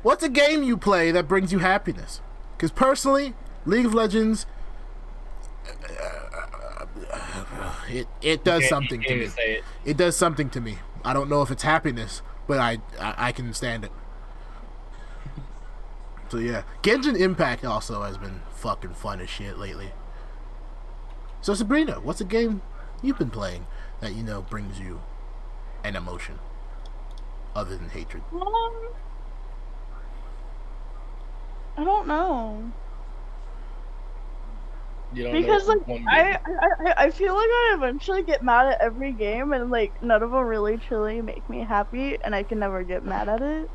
What's a game you play that brings you happiness? Because personally, League of Legends, it does something to me. Say it. It does something to me. I don't know if it's happiness, but I can stand it. So yeah, Genshin Impact also has been fucking fun as shit lately. So Sabrina, what's a game you've been playing that you know brings you an emotion other than hatred? I don't know. You don't Because know like one game. I feel like I eventually get mad at every game and like none of them really truly make me happy and I can never get mad at it.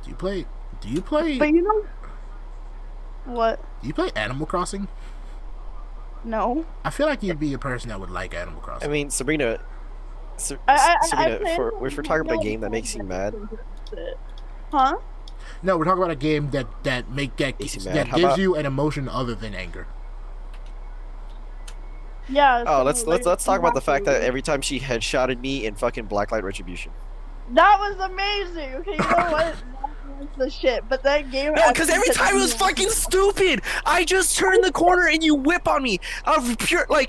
Do you play But you know what? Do you play Animal Crossing? No. I feel like you'd be a person that would like Animal I Crossing. mean, Sabrina. I Sabrina, play if it we're talking about a game that makes you mad, Huh? No, we're talking about a game that Makes you mad. that How gives about- you an emotion other than anger. Yeah. oh, so, let's talk about the fact that exactly. every time she headshotted me in fucking Blacklight Retribution. That was amazing. Okay, you know what? That was the shit. But that game. No, because every actually time it was took me fucking stupid. I just turn the corner and you whip on me out of pure like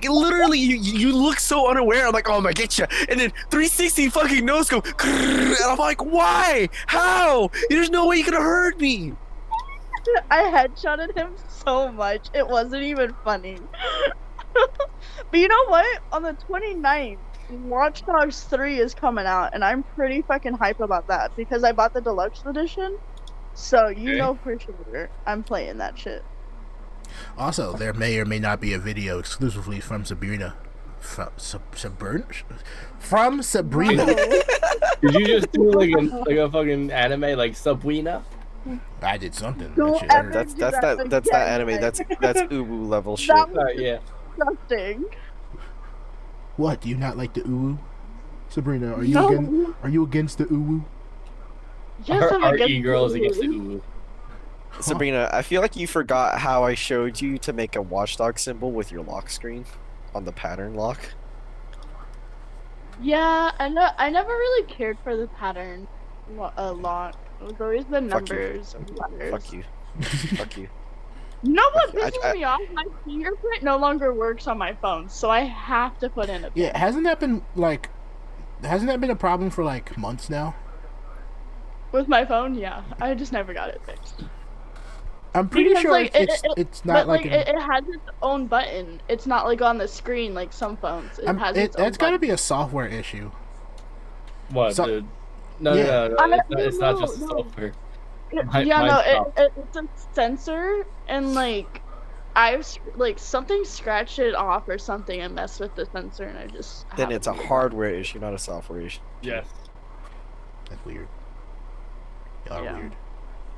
literally you look so unaware. I'm like, oh my get you, and then 360 fucking no scope, and I'm like, why? How? There's no way you could have heard me. I headshotted him so much. It wasn't even funny. But you know what? On the 29th, Watch Dogs 3 is coming out, and I'm pretty fucking hype about that because I bought the deluxe edition. So you Okay. know for sure I'm playing that shit. Also, there may or may not be a video exclusively from Sabrina. From Sabrina. Did you just do like a fucking anime like Sabrina? I did something. Don't That shit ever hurt. That's do that's that that's not again, anime. guys. That's uwu level shit. That was Yeah. disgusting. What? Do you not like the uwu? Sabrina, are you No. against the uwu? Yes, I'm Our against e-girls it. against the uwu. Sabrina, I feel like you forgot how I showed you to make a watchdog symbol with your lock screen on the pattern lock. Yeah, I never really cared for the pattern lock. It was always the Fuck you. numbers and letters. Fuck you. Fuck you. You know what I- pisses me off? My fingerprint no longer works on my phone, so I have to put in a Yeah, hasn't that been a problem for like months now? with my phone. Yeah, I just never got it fixed. I'm pretty Because, sure like, it's not But like, it has its own button. It's not like on the screen like some phones. It has its own it's got to button. be a software issue. What, So- dude? No, Yeah. it's not just No. software. Yeah, Mine's no, not. it's a sensor, and like something scratched it off or something and messed with the sensor, and I just Then haven't it's a figured it out. hardware issue, not a software issue. Yes. That's weird. Y'all are Yeah. weird.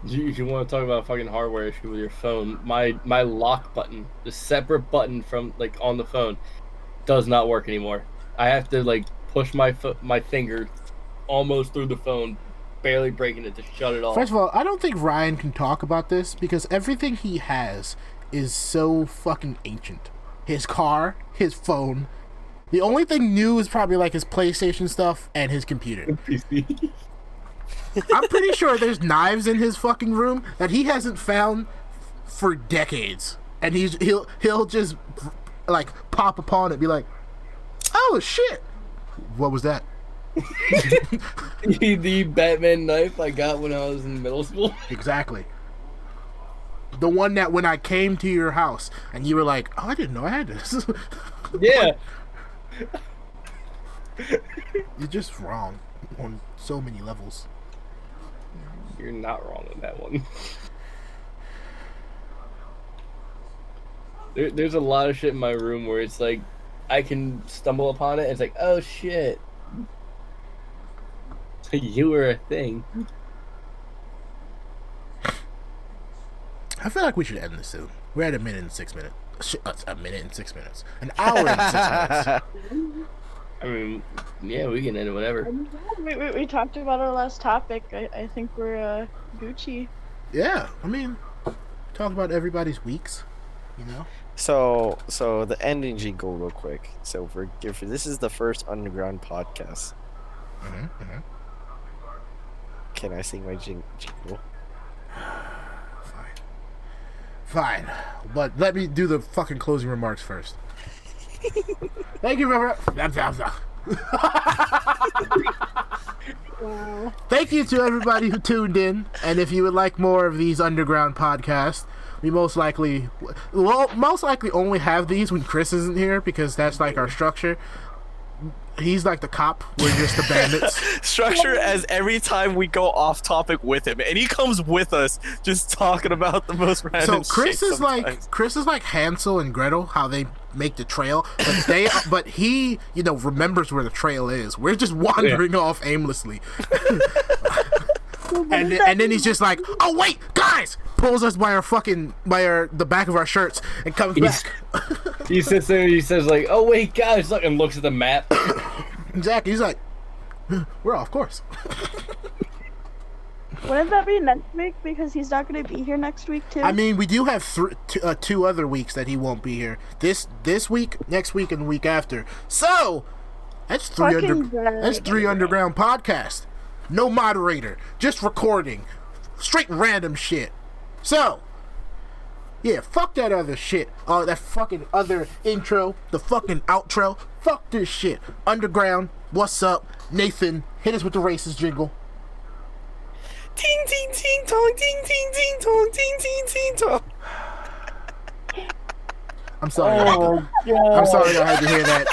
You want to talk about a fucking hardware issue with your phone? My lock button, the separate button from like on the phone, does not work anymore. I have to like push my finger almost through the phone, barely breaking it to shut it off. First of all, I don't think Ryan can talk about this because everything he has is so fucking ancient. His car, his phone. The only thing new is probably like his PlayStation stuff and his computer. PC. I'm pretty sure there's knives in his fucking room that he hasn't found for decades, and he'll just like pop upon it, be like, "Oh shit, what was that?" The Batman knife I got when I was in middle school. Exactly. The one that when I came to your house and you were like, "Oh, I didn't know I had this." Yeah. You're just wrong on so many levels. You're not wrong on that one. There's a lot of shit in my room where it's like I can stumble upon it and it's like, oh shit. You were a thing. I feel like we should end this soon. We're at 1:06. A minute and 6 minutes. An hour and 6 minutes. I mean, yeah, we can end it whenever. We talked about our last topic. I think we're Gucci. Yeah, I mean, talk about everybody's weeks, you know? So the ending jingle real quick. So for this is the first underground podcast. Can I sing my jingle? Fine. But let me do the fucking closing remarks first. Thank you for... Wow. Thank you to everybody who tuned in. And if you would like more of these underground podcasts, we most likely only have these when Chris isn't here because that's like our structure. He's like the cop. We're just the bandits. Structure as every time we go off topic with him, and he comes with us, just talking about the most random. So Chris shit is like Hansel and Gretel, how they make the trail, but he remembers where the trail is. We're just wandering off aimlessly. And then he's just like, oh wait, guys, pulls us by the back of our shirts and comes back. He sits there and he says like, oh wait, guys, look, and looks at the map. Exactly. He's like, we're off course. Wouldn't that be next week? Because he's not going to be here next week too. I mean, we do have 2 other weeks that he won't be here. This week, next week, and the week after. So that's 3 underground podcasts. No moderator, just recording, straight random shit. So, yeah, fuck that other shit. That fucking other intro, the fucking outro. Fuck this shit. Underground, what's up? Nathan, hit us with the racist jingle. Ting ting ting tong ting ting ting tong ting ting ting tong. I'm sorry. I'm sorry I had to hear that.